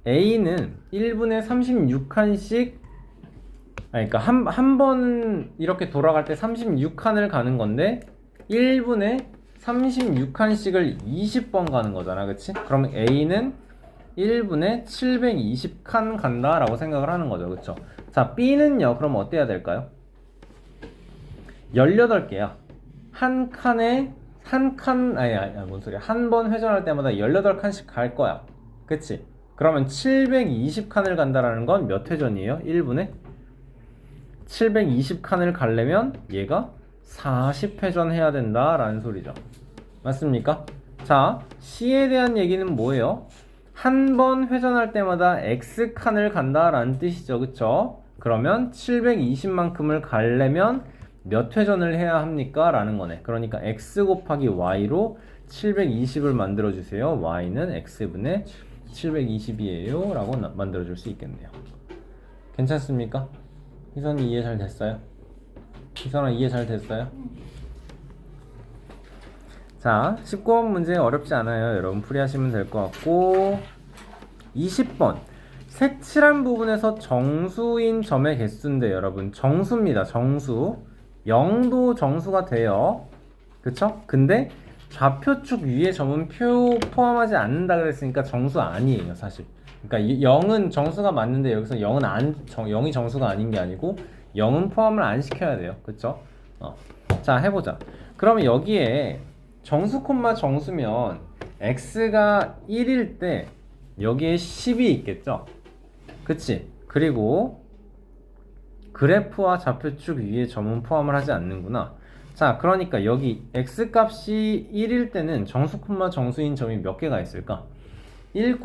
A는 1분에 36칸씩, 그러니까 한 번 이렇게 돌아갈 때 36칸을 가는 건데 1분에 36칸씩을 20번 가는 거잖아. 그치? 그러면 A는 1분에 720칸 간다라고 생각을 하는 거죠. 그쵸? 자, B는요. 그럼 어때야 될까요? 18개야. 한 칸에 뭔 소리야. 한 번 회전할 때마다 18칸씩 갈 거야. 그치? 그러면 720칸을 간다라는 건 몇 회전이에요? 1분에? 720칸을 가려면 얘가 40회전 해야 된다라는 소리죠. 맞습니까? 자, C에 대한 얘기는 뭐예요? 한 번 회전할 때마다 X칸을 간다라는 뜻이죠. 그쵸? 그러면 720만큼을 가려면 몇 회전을 해야 합니까? 라는 거네. 그러니까 X 곱하기 Y로 720을 만들어주세요. Y는 X분의 720이에요 라고 만들어줄 수 있겠네요. 괜찮습니까? 희선이 이해 잘 됐어요? 희선아 이해 잘 됐어요? 자, 19번 문제 어렵지 않아요. 여러분 풀이하시면 될 것 같고 20번 색칠한 부분에서 정수인 점의 개수인데 여러분 정수입니다. 정수 0도 정수가 돼요. 그쵸? 근데 좌표축 위에 점은 포함하지 않는다 그랬으니까 정수 아니에요 사실. 그러니까 0은 정수가 맞는데 여기서 0이 정수가 아닌 게 아니고 0은 포함을 안 시켜야 돼요. 그쵸? 자, 해보자. 그러면 여기에 정수 콤마 정수면 x가 1일 때 여기에 10이 있겠죠? 그치? 그리고 그래프와 좌표축 위에 점은 포함을 하지 않는구나. 자, 그러니까 여기 x값이 1일 때는 정수 콤마 정수인 점이 몇 개가 있을까? 1,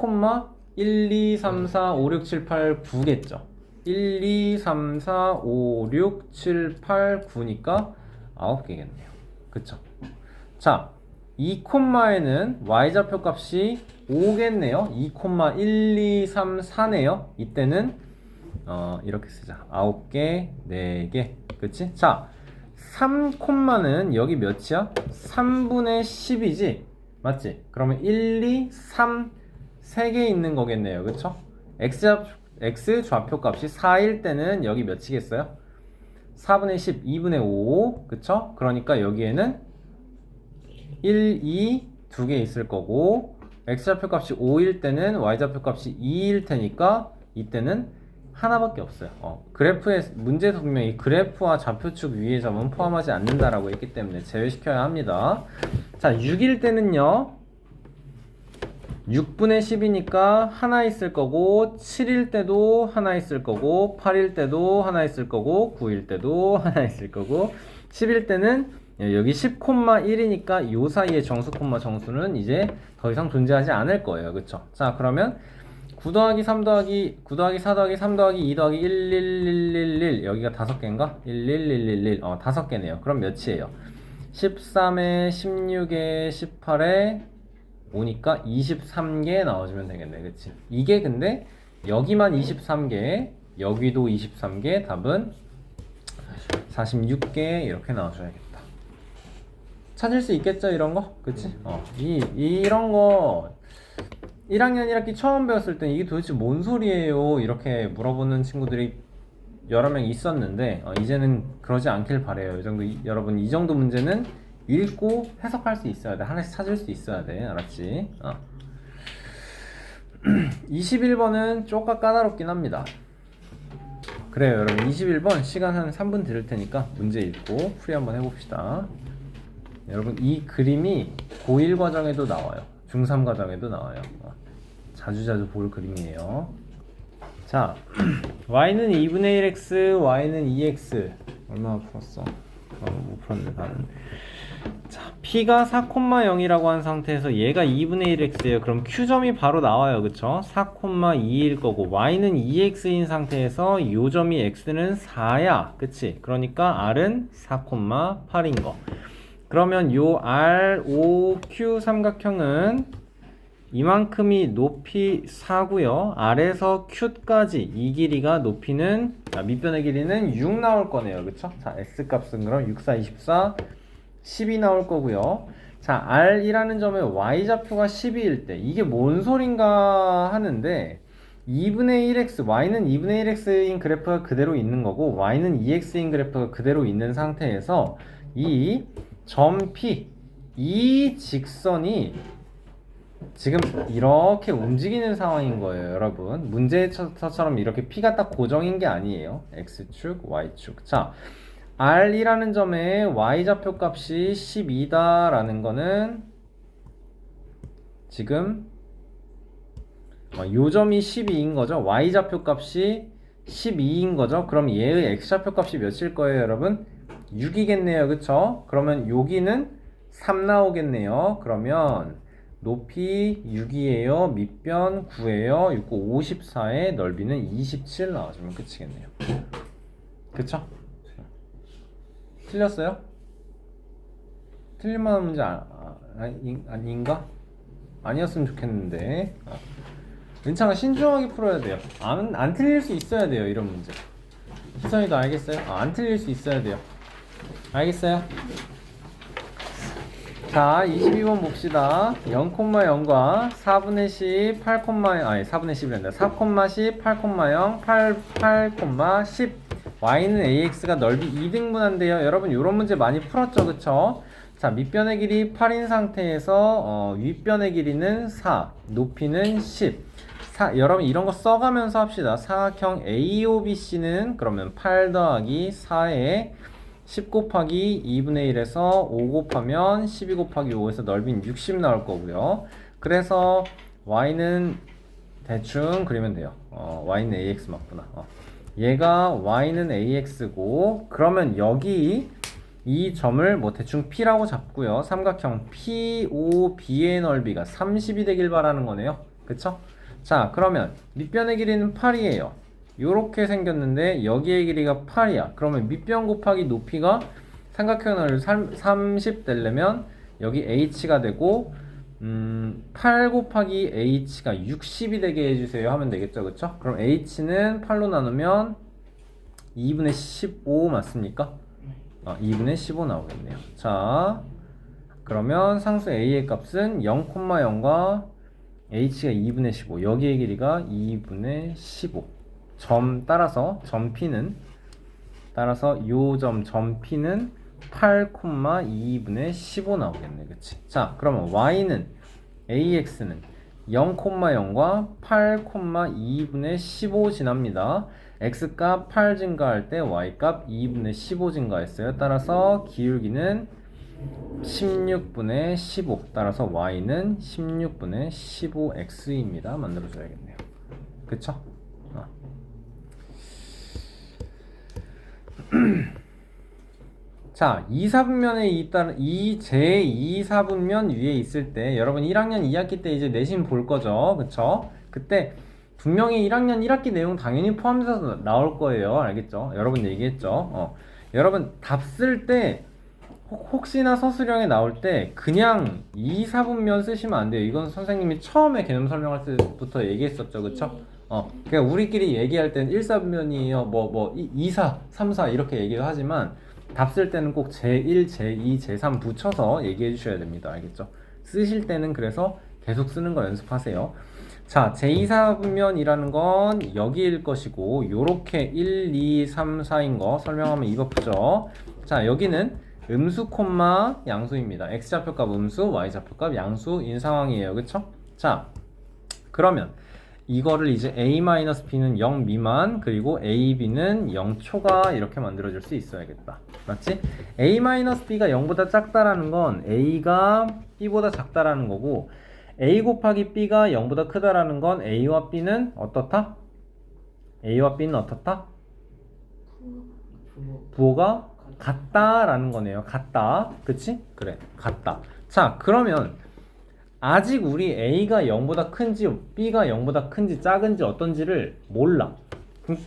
1, 2, 3, 4, 5, 6, 7, 8, 9겠죠? 1, 2, 3, 4, 5, 6, 7, 8, 9니까 9개겠네요. 그쵸? 자, 2, 에는 y좌표 값이 5겠네요. 2, 1, 2, 3, 4네요. 이때는 이렇게 쓰자. 9개, 4개. 그치? 자, 3는 여기 몇이야? 3분의 10이지? 맞지? 그러면 1, 2, 3, 3개 있는 거겠네요. 그쵸? x 좌표 값이 4일 때는 여기 몇이겠어요? 4분의 10, 2분의 5. 그쵸? 그러니까 여기에는 1, 2, 2개 있을 거고 x좌표 값이 5일 때는 y좌표 값이 2일 테니까 이때는 하나밖에 없어요. 그래프의 문제에서 분명히 그래프와 좌표축 위의 점은 포함하지 않는다라고 했기 때문에 제외시켜야 합니다. 자, 6일 때는요 6분의 10이니까 하나 있을 거고 7일 때도 하나 있을 거고 8일 때도 하나 있을 거고 9일 때도 하나 있을 거고 10일 때는 여기 10,1이니까 요 사이에 정수 콤마 정수는 이제 더 이상 존재하지 않을 거예요. 그쵸? 자, 그러면 9 더하기 3 더하기 9 더하기 4 더하기 3 더하기 2 더하기 1, 1, 1, 1, 1 여기가 5개인가? 1, 1, 1, 1, 1 5개네요. 그럼 몇이에요? 13에 16에 18에 오니까 23개 나와주면 되겠네. 그치? 이게 근데 여기만 23개, 여기도 23개, 답은 46개 이렇게 나와줘야겠다. 찾을 수 있겠죠, 이런 거? 그치? 이런 거 1학년 1학기 처음 배웠을 때 이게 도대체 뭔 소리예요? 이렇게 물어보는 친구들이 여러 명 있었는데 이제는 그러지 않길 바래요. 여러분 이 정도 문제는 읽고 해석할 수 있어야 돼. 하나씩 찾을 수 있어야 돼. 알았지? 21번은 쪼까 까다롭긴 합니다. 그래요, 여러분. 21번 시간 한 3분 드릴 테니까 문제 읽고 풀이 한번 해봅시다. 여러분 이 그림이 고1 과정에도 나와요. 중3 과정에도 나와요. 자주자주 볼 그림이에요. 자, y는 2분의 1x, y는 2x. 얼마나 풀었어? 못 풀었네, 다른. 자, p가 4,0이라고 한 상태에서 얘가 2분의 1x예요. 그럼 q점이 바로 나와요. 그쵸? 4,2일 거고 y는 2x인 상태에서 요 점이 x는 4야. 그치? 그러니까 r은 4,8인 거. 그러면 요 ROQ 삼각형은 이만큼이 높이 4고요. R에서 Q까지 이 길이가 높이는 밑변의 길이는 6 나올 거네요. 그쵸? 자, S값은 그럼 6, 4, 24, 12 나올 거고요. 자, R이라는 점의 Y좌표가 12일 때 이게 뭔 소린가 하는데 2분의 1x, y는 2분의 1x인 그래프가 그대로 있는 거고 y는 2x인 그래프가 그대로 있는 상태에서 이 점 P, 이 직선이 지금 이렇게 움직이는 상황인 거예요, 여러분. 문제처럼 이렇게 P가 딱 고정인 게 아니에요. X축, Y축. 자, R이라는 점의 Y좌표 값이 12다 라는 거는 지금 요 점이 12인 거죠. Y좌표 값이 12인 거죠. 그럼 얘의 X좌표 값이 몇일 거예요, 여러분? 6이겠네요. 그쵸? 그러면 여기는 3 나오겠네요. 그러면 높이 6이에요. 밑변 9에요. 6, 9, 54의 넓이는 27 나와주면 끝이겠네요. 그쵸? 틀렸어요? 틀릴만한 문제 아닌가? 아니었으면 좋겠는데. 은창아 신중하게 풀어야 돼요. 안 틀릴 수 있어야 돼요, 이런 문제. 희선이도 알겠어요? 안 틀릴 수 있어야 돼요. 알겠어요? 자, 22번 봅시다. 0,0과 4분의 10, 4분의 10이란다. 4,10, 8,0, 8,10. y는 ax가 넓이 2등분한데요. 여러분, 이런 문제 많이 풀었죠, 그쵸? 자, 밑변의 길이 8인 상태에서 윗변의 길이는 4, 높이는 10. 여러분, 이런 거 써가면서 합시다. 사각형 AOBC는 그러면 8 더하기 4에 10 곱하기 2분의 1에서 5 곱하면 12 곱하기 5에서 넓이는 60 나올 거고요. 그래서 y는 대충 그리면 돼요. y는 ax 맞구나. 얘가 y는 ax고, 그러면 여기 이 점을 뭐 대충 p라고 잡고요. 삼각형 POB의 넓이가 30이 되길 바라는 거네요. 그쵸? 자, 그러면 밑변의 길이는 8이에요. 요렇게 생겼는데 여기의 길이가 8이야. 그러면 밑변 곱하기 높이가 삼각형 넓이 30 되려면 여기 h가 되고 8 곱하기 h가 60이 되게 해주세요 하면 되겠죠. 그쵸? 그럼 h는 8로 나누면 2분의 15 맞습니까? 2분의 15 나오겠네요. 자, 그러면 상수 a의 값은 0,0과 h가 2분의 15, 여기의 길이가 2분의 15. 점 따라서 점 P는 요 점 P는 8,2분의 15 나오겠네. 그치? 자, 그러면 y는 ax는 0,0과 8,2분의 15 지납니다. x값 8 증가할 때 y값 2분의 15 증가했어요. 따라서 기울기는 16분의 15. 따라서 y는 16분의 15x입니다. 만들어줘야겠네요. 그쵸? 자, 2사분면에 있다는 이 제2사분면 위에 있을 때 여러분 1학년 2학기 때 이제 내신 볼 거죠. 그쵸? 그때 분명히 1학년 1학기 내용 당연히 포함돼서 나올 거예요. 알겠죠? 여러분 얘기했죠? 여러분 답 쓸 때 혹시나 서술형에 나올 때 그냥 2, 4분면 쓰시면 안 돼요. 이건 선생님이 처음에 개념 설명할 때부터 얘기했었죠. 그쵸? 그냥 우리끼리 얘기할 땐 1, 4분면이에요. 2, 4, 3, 4 이렇게 얘기를 하지만 답 쓸 때는 꼭 제1, 제2, 제3 붙여서 얘기해 주셔야 됩니다. 알겠죠? 쓰실 때는 그래서 계속 쓰는 거 연습하세요. 자, 제2사분면이라는 건 여기일 것이고 요렇게 1, 2, 3, 4인 거 설명하면 이거 푸죠. 자, 여기는 음수 콤마 양수입니다. x좌표값 음수, y좌표값 양수인 상황이에요. 그쵸? 자, 그러면 이거를 이제 a-b는 0 미만 그리고 a,b는 0 초가 이렇게 만들어줄 수 있어야겠다. 맞지? a-b가 0보다 작다라는 건 a가 b보다 작다라는 거고 a 곱하기 b가 0보다 크다라는 건 a와 b는 어떻다? a와 b는 어떻다? 부호가 같다라는 거네요. 같다. 그치? 그래. 같다. 자, 그러면 아직 우리 a가 0보다 큰지 b가 0보다 큰지 작은지 어떤지를 몰라.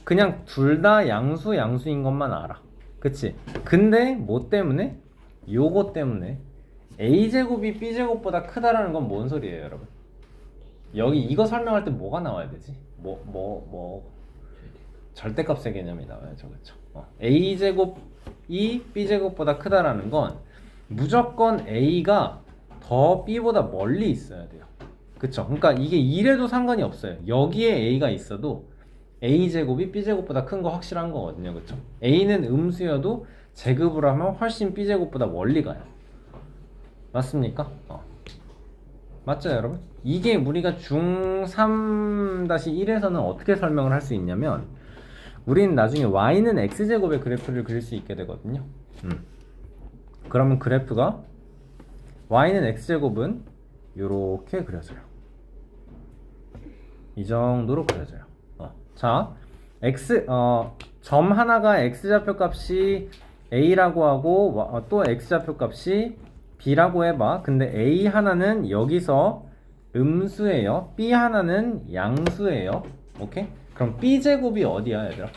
그냥 둘 다 양수인 것만 알아. 그치? 근데 뭐 때문에? 요거 때문에 a제곱이 b제곱보다 크다라는 건 뭔 소리예요, 여러분? 여기 이거 설명할 때 뭐가 나와야 되지? 절대값의 개념이 나와야죠. 그쵸? a제곱이 b제곱보다 크다라는 건 무조건 a가 더 b보다 멀리 있어야 돼요. 그쵸? 그러니까 이게 이래도 상관이 없어요. 여기에 a가 있어도 a제곱이 b제곱보다 큰 거 확실한 거거든요. 그쵸? a는 음수여도 제곱으로 하면 훨씬 b제곱보다 멀리 가요. 맞습니까? 맞죠, 여러분? 이게 우리가 중3-1에서는 어떻게 설명을 할 수 있냐면 우리는 나중에 y는 x제곱의 그래프를 그릴 수 있게 되거든요. 그러면 그래프가 y는 x제곱은 이렇게 그려져요. 이 정도로 그려져요. 자, 점 하나가 x좌표 값이 a라고 하고 또 x좌표 값이 b라고 해봐. 근데 a 하나는 여기서 음수예요. b 하나는 양수예요. 오케이? 그럼 b제곱이 어디야, 얘들아?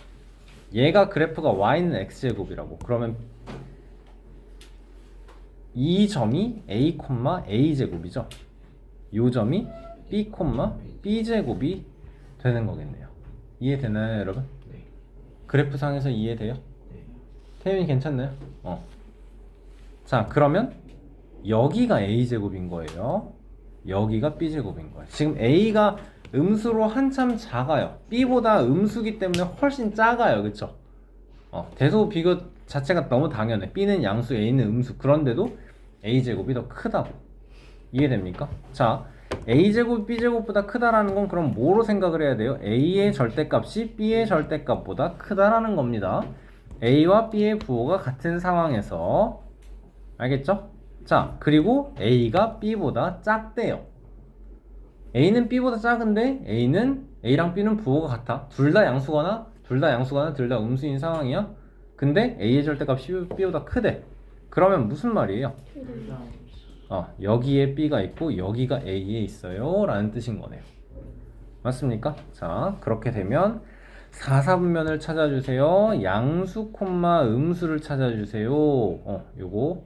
얘가 그래프가 y는 x제곱이라고. 그러면 이 점이 a, a제곱이죠. 요 점이 b, b제곱이 되는 거겠네요. 이해되나요, 여러분? 네. 그래프상에서 이해돼요? 네. 태윤이 괜찮나요? 자, 그러면 여기가 a제곱인 거예요. 여기가 b제곱인 거예요. 지금 a가 음수로 한참 작아요. b보다 음수기 때문에 훨씬 작아요. 그쵸? 대소 비교 자체가 너무 당연해. b는 양수, a는 음수. 그런데도 a제곱이 더 크다고. 이해됩니까? 자, a제곱이 b제곱보다 크다라는 건 그럼 뭐로 생각을 해야 돼요? a의 절대값이 b의 절대값보다 크다라는 겁니다. a와 b의 부호가 같은 상황에서 알겠죠? 자, 그리고 a가 b보다 작대요. a는 b보다 작은데 a랑 b는 부호가 같아. 둘 다 양수거나 둘 다 음수인 상황이야. 근데 a의 절대값이 b보다 크대. 그러면 무슨 말이에요? 여기에 b가 있고 여기가 a에 있어요 라는 뜻인 거네요. 맞습니까? 자, 그렇게 되면 4, 4분면을 찾아주세요. 양수, 음수를 찾아주세요. 요거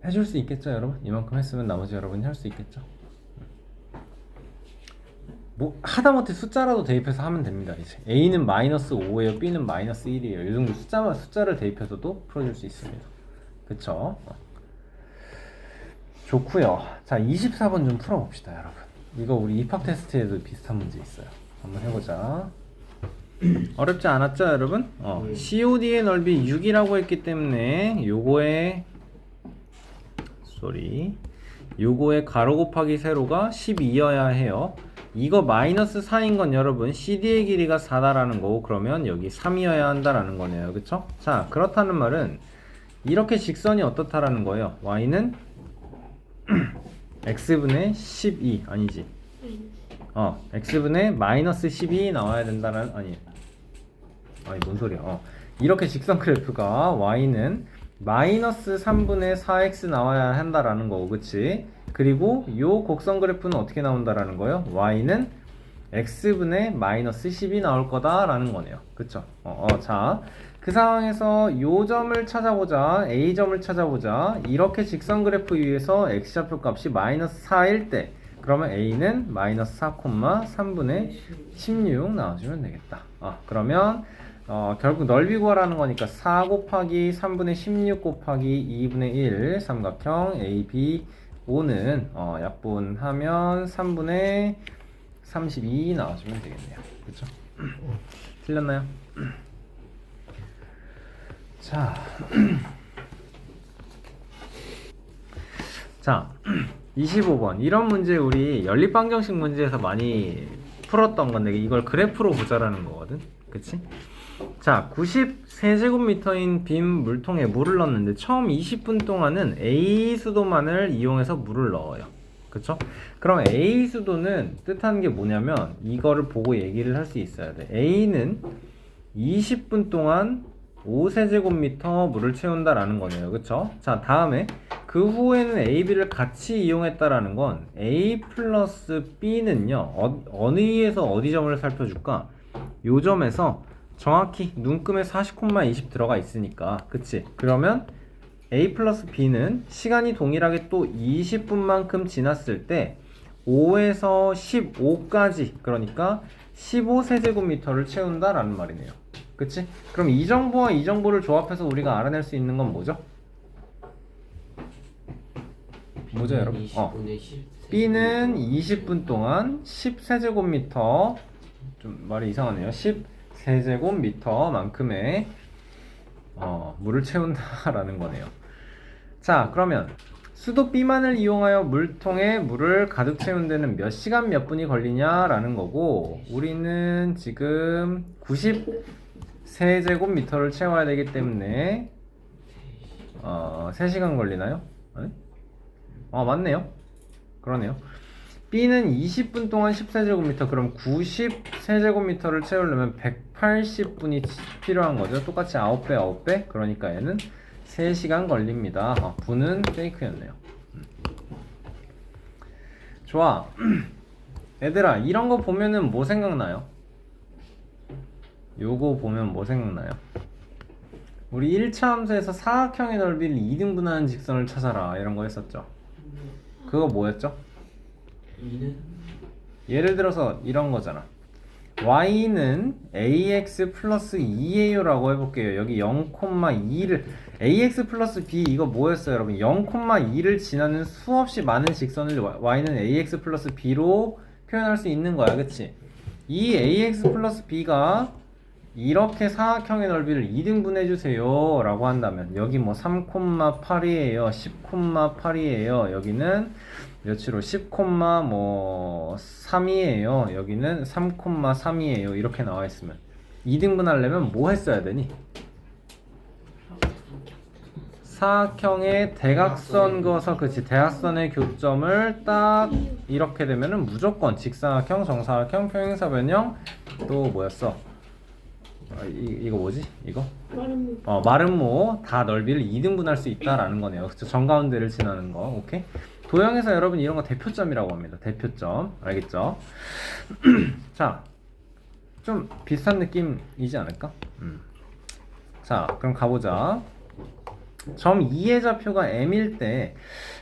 해줄 수 있겠죠, 여러분? 이만큼 했으면 나머지 여러분이 할 수 있겠죠? 뭐 하다못해 숫자라도 대입해서 하면 됩니다. 이제 a는 -5예요, b는 -1이에요. 이 정도 숫자를 대입해서도 풀어줄 수 있습니다. 그쵸? 좋고요. 자, 24번 좀 풀어봅시다, 여러분. 이거 우리 입학 테스트에도 비슷한 문제 있어요. 한번 해보자. 어렵지 않았죠, 여러분? COD의 넓이 6이라고 했기 때문에 요거의 가로 곱하기 세로가 12여야 해요. 이거 -4인 건 여러분 CD의 길이가 4다라는 거고, 그러면 여기 3이어야 한다라는 거네요. 그쵸? 자, 그렇다는 말은 이렇게 직선이 어떻다라는 거예요. y는 x분의 12 아니지? x분의 -12 나와야 된다는 아니 뭔 소리야. 이렇게 직선 그래프가 y는 -3분의 4x 나와야 한다라는 거고, 그치? 그리고 요 곡선 그래프는 어떻게 나온다라는 거예요? y는 x분의 -10이 나올 거다라는 거네요. 그쵸? 자, 그 상황에서 요 점을 찾아보자, A점을 찾아보자. 이렇게 직선 그래프 위에서 X좌표 값이 마이너스 4일 때 그러면 A는 마이너스 4,3분의 16 나와주면 되겠다. 그러면 결국 넓이 구하라는 거니까 4 곱하기 3분의 16 곱하기 2분의 1 삼각형 ABO는 약분하면 3분의 32 나와주면 되겠네요. 그쵸? 틀렸나요? 자, 자 25번 이런 문제 우리 연립방정식 문제에서 많이 풀었던 건데 이걸 그래프로 보자라는 거거든. 그치? 자, 93제곱미터인 빈 물통에 물을 넣었는데 처음 20분 동안은 A 수도만을 이용해서 물을 넣어요. 그쵸? 그럼 A 수도는 뜻하는 게 뭐냐면 이거를 보고 얘기를 할 수 있어야 돼. A는 20분 동안 5세제곱미터 물을 채운다라는 거네요. 그쵸? 자, 다음에 그 후에는 A, B를 같이 이용했다라는 건 A 플러스 B는요 어느 위에서 어디 점을 살펴줄까? 요 점에서 정확히 눈금에 40,20 들어가 있으니까 그치? 그러면 A 플러스 B는 시간이 동일하게 또 20분만큼 지났을 때 5에서 15까지 그러니까 15세제곱미터를 채운다라는 말이네요. 그치? 그럼 이 정보와 이 정보를 조합해서 우리가 알아낼 수 있는 건 뭐죠? 뭐죠 여러분? 20분의 10 B는 20분 동안 10세제곱미터 좀 말이 이상하네요. 10세제곱미터만큼의 물을 채운다라는 거네요. 자, 그러면 수도 B만을 이용하여 물통에 물을 가득 채운 데는 몇 시간 몇 분이 걸리냐라는 거고 우리는 지금 90세제곱미터를 채워야 되기 때문에 3시간 걸리나요? 네? 맞네요. 그러네요. B는 20분 동안 10세제곱미터 그럼 90세제곱미터를 채우려면 180분이 필요한 거죠. 똑같이 9배 9배 그러니까 얘는 3시간 걸립니다. 분은 페이크였네요. 좋아. 얘들아 이런 거 보면은 뭐 생각나요? 요거 보면 뭐 생각나요? 우리 1차 함수에서 사각형의 넓이를 2등분하는 직선을 찾아라 이런 거 했었죠. 그거 뭐였죠? 2는 예를 들어서 이런 거잖아. y는 ax 플러스 2예요 라고 해볼게요. 여기 0,2를 ax 플러스 b 이거 뭐였어요 여러분? 0,2를 지나는 수없이 많은 직선을 y는 ax 플러스 b로 표현할 수 있는 거야. 그치? 이 ax 플러스 b가 이렇게 사각형의 넓이를 2등분 해주세요 라고 한다면 여기 뭐 3,8이에요 10,8이에요 여기는 몇으로 10,3이에요 여기는 3,3이에요 이렇게 나와 있으면 2등분 하려면 뭐 했어야 되니? 사각형의 대각선 그어서 그치 대각선의 교점을 딱 이렇게 되면은 무조건 직사각형 정사각형 평행사변형 또 뭐였어? 이거 뭐지? 이거? 마름모 다 넓이를 2등분 할 수 있다라는 거네요. 그쵸? 정가운데를 지나는 거. 오케이? 도형에서 여러분 이런 거 대표점이라고 합니다. 대표점. 알겠죠? 자, 좀 비슷한 느낌이지 않을까? 자, 그럼 가보자. 점 2의 좌표가 m일 때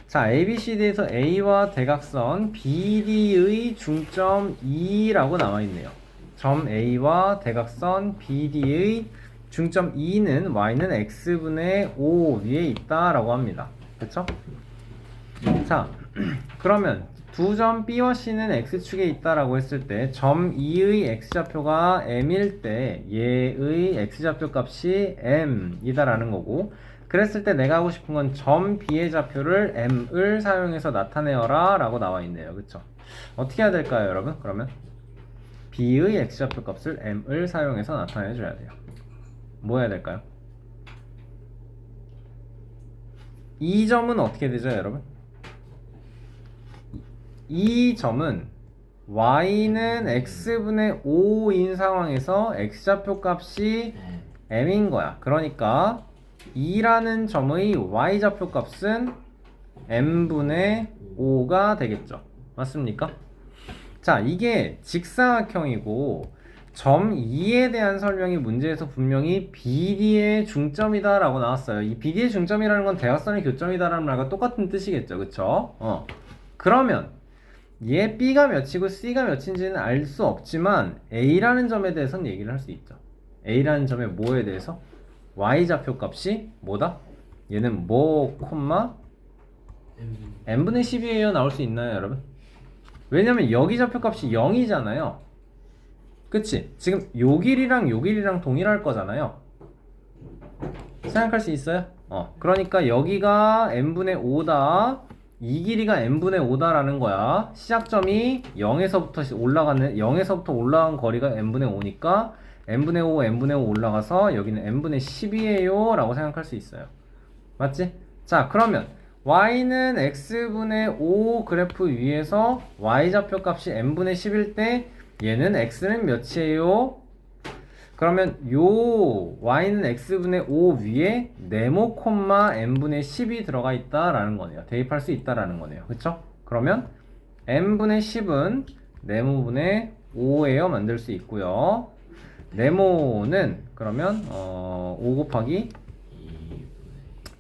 자, ABCD에서 A와 대각선 BD의 중점 2라고 나와있네요. 점 A와 대각선 BD의 중점 2는 y는 x분의 5 위에 있다라고 합니다. 그쵸? 자, 그러면 두 점 B와 C는 x축에 있다라고 했을 때 점 2의 x좌표가 m일 때 얘의 x좌표 값이 m이다라는 거고 그랬을 때 내가 하고 싶은 건 점 B의 좌표를 m을 사용해서 나타내어라 라고 나와 있네요. 그쵸? 어떻게 해야 될까요 여러분? 그러면 B의 x좌표 값을 m을 사용해서 나타내 줘야 돼요. 뭐 해야 될까요? 이 점은 어떻게 되죠 여러분? 이 점은 y는 x분의 5인 상황에서 x좌표 값이 m인 거야. 그러니까 2라는 점의 y좌표 값은 m분의 5가 되겠죠. 맞습니까? 자, 이게 직사각형이고 점 2에 대한 설명이 문제에서 분명히 BD의 중점이다 라고 나왔어요. 이 BD의 중점이라는 건 대각선의 교점이다 라는 말과 똑같은 뜻이겠죠. 그쵸? 그러면 얘 B가 몇이고 C가 몇인지는 알 수 없지만 A라는 점에 대해서는 얘기를 할 수 있죠. A라는 점의 뭐에 대해서? Y좌표 값이 뭐다? 얘는 뭐, 콤마 n분의 10이에요 나올 수 있나요 여러분? 왜냐면 여기 좌표값이 0이잖아요. 그치? 지금 요 길이랑 동일할 거잖아요. 생각할 수 있어요? 그러니까 여기가 n분의 5다, 이 길이가 n분의 5다라는 거야. 시작점이 0에서부터 올라간 거리가 n분의 5니까 n분의 5 올라가서 여기는 n분의 10이에요 라고 생각할 수 있어요. 맞지? 자, 그러면 y는 x분의 5 그래프 위에서 y좌표 값이 n분의 10일 때 얘는 x는 몇이에요? 그러면 요 y는 x분의 5 위에 네모 콤마 n분의 10이 들어가 있다라는 거네요. 대입할 수 있다라는 거네요. 그쵸? 그러면 n분의 10은 네모분의 5예요 만들 수 있고요. 네모는 그러면 5 곱하기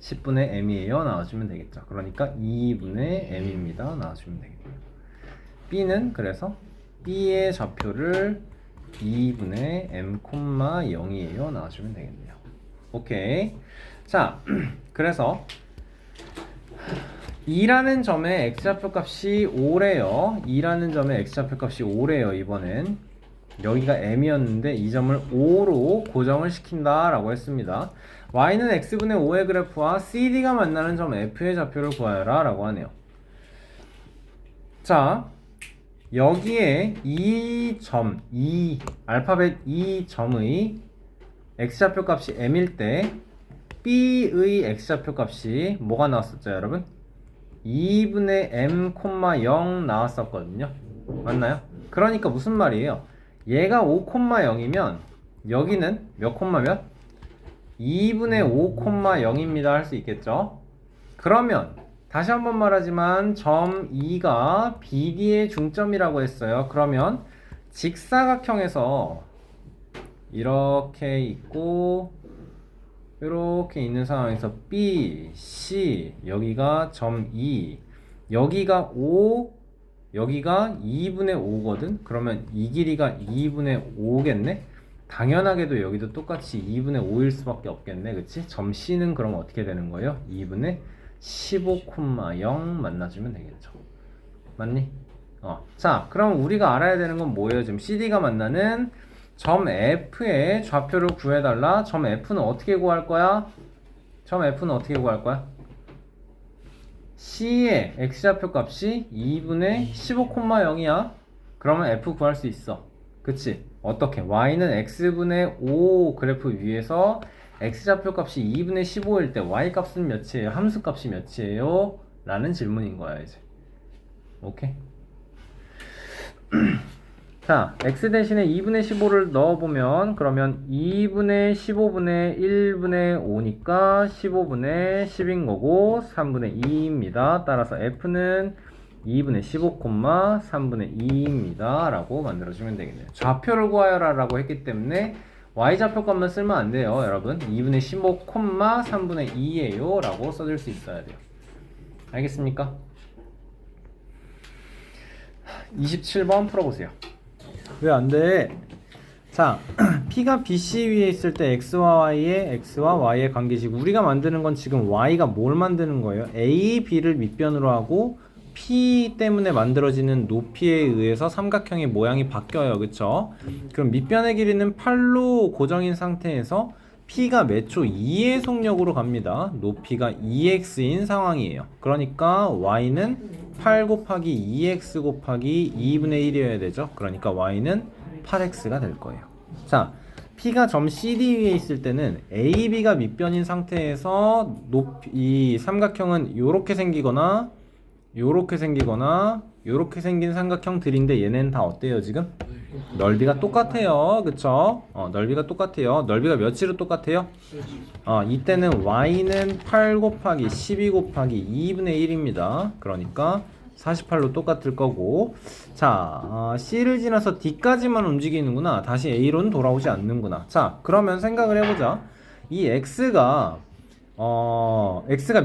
10분의 m이에요 나와주면 되겠죠. 그러니까 2분의 m입니다 나와주면 되겠네요. b는 그래서 b의 좌표를 2분의 m, 0이에요 나와주면 되겠네요. 오케이. 자, 그래서 2라는 점의 x좌표 값이 5래요. 2라는 점의 x좌표 값이 5래요. 이번엔 여기가 m이었는데 이 점을 5로 고정을 시킨다 라고 했습니다. y는 x분의 5의 그래프와 CD가 만나는 점 F의 좌표를 구하여라 라고 하네요. 자, 여기에 알파벳 이 점의 x좌표 값이 m일 때 B의 x좌표 값이 뭐가 나왔었죠 여러분? 2분의 m, 0 나왔었거든요. 맞나요? 그러니까 무슨 말이에요? 얘가 5, 0이면 여기는 몇 콤마 몇? 2분의 5, 0입니다 할 수 있겠죠? 그러면 다시 한번 말하지만 점 2가 BD의 중점이라고 했어요. 그러면 직사각형에서 이렇게 있고 이렇게 있는 상황에서 B, C, 여기가 점 2, 여기가 5, 여기가 2분의 5거든? 그러면 이 길이가 2분의 5겠네? 당연하게도 여기도 똑같이 2분의 5일 수밖에 없겠네. 그치? 점 C는 그럼 어떻게 되는 거예요? 2분의 15,0 만나주면 되겠죠. 맞니? 자, 그럼 우리가 알아야 되는 건 뭐예요? 지금 CD가 만나는 점 F의 좌표를 구해달라. 점 F는 어떻게 구할 거야? 점 F는 어떻게 구할 거야? C의 X좌표 값이 2분의 15,0이야. 그러면 F 구할 수 있어. 그치? 어떻게? Y는 X분의 5 그래프 위에서 X좌표 값이 2분의 15일 때 Y 값은 몇이에요? 함수 값이 몇이에요? 라는 질문인 거야 이제. 오케이? 자, X 대신에 2분의 15를 넣어보면 그러면 2분의 15분의 1분의 5니까 15분의 10인 거고 3분의 2입니다. 따라서 F는 2분의 15, 3분의 2입니다. 라고 만들어주면 되겠네요. 좌표를 구하여라 라고 했기 때문에 Y좌표 값만 쓰면 안 돼요. 여러분 2분의 15, 3분의 2예요 라고 써줄 수 있어야 돼요. 알겠습니까? 27번 풀어보세요. 왜 안 돼? 자, P가 BC 위에 있을 때 X와 Y의 관계식. 우리가 만드는 건 지금 Y가 뭘 만드는 거예요? A, B를 밑변으로 하고 P 때문에 만들어지는 높이에 의해서 삼각형의 모양이 바뀌어요. 그쵸? 그럼 밑변의 길이는 8로 고정인 상태에서 P가 몇 초? 2의 속력으로 갑니다. 높이가 2x인 상황이에요. 그러니까 Y는 8 곱하기 2x 곱하기 2분의 1이어야 되죠. 그러니까 Y는 8x가 될 거예요. 자, P가 점 CD 위에 있을 때는 A, B가 밑변인 상태에서 이 삼각형은 요렇게 생기거나 요렇게 생긴 삼각형들인데 얘네는 다 어때요 지금? 넓이가 똑같아요. 그쵸? 넓이가 똑같아요. 넓이가 몇으로 똑같아요? 이때는 Y는 8 곱하기 12 곱하기 2분의 1입니다. 그러니까 48로 똑같을 거고. 자, C를 지나서 D까지만 움직이는구나. 다시 A로는 돌아오지 않는구나. 자, 그러면 생각을 해보자. 이 X가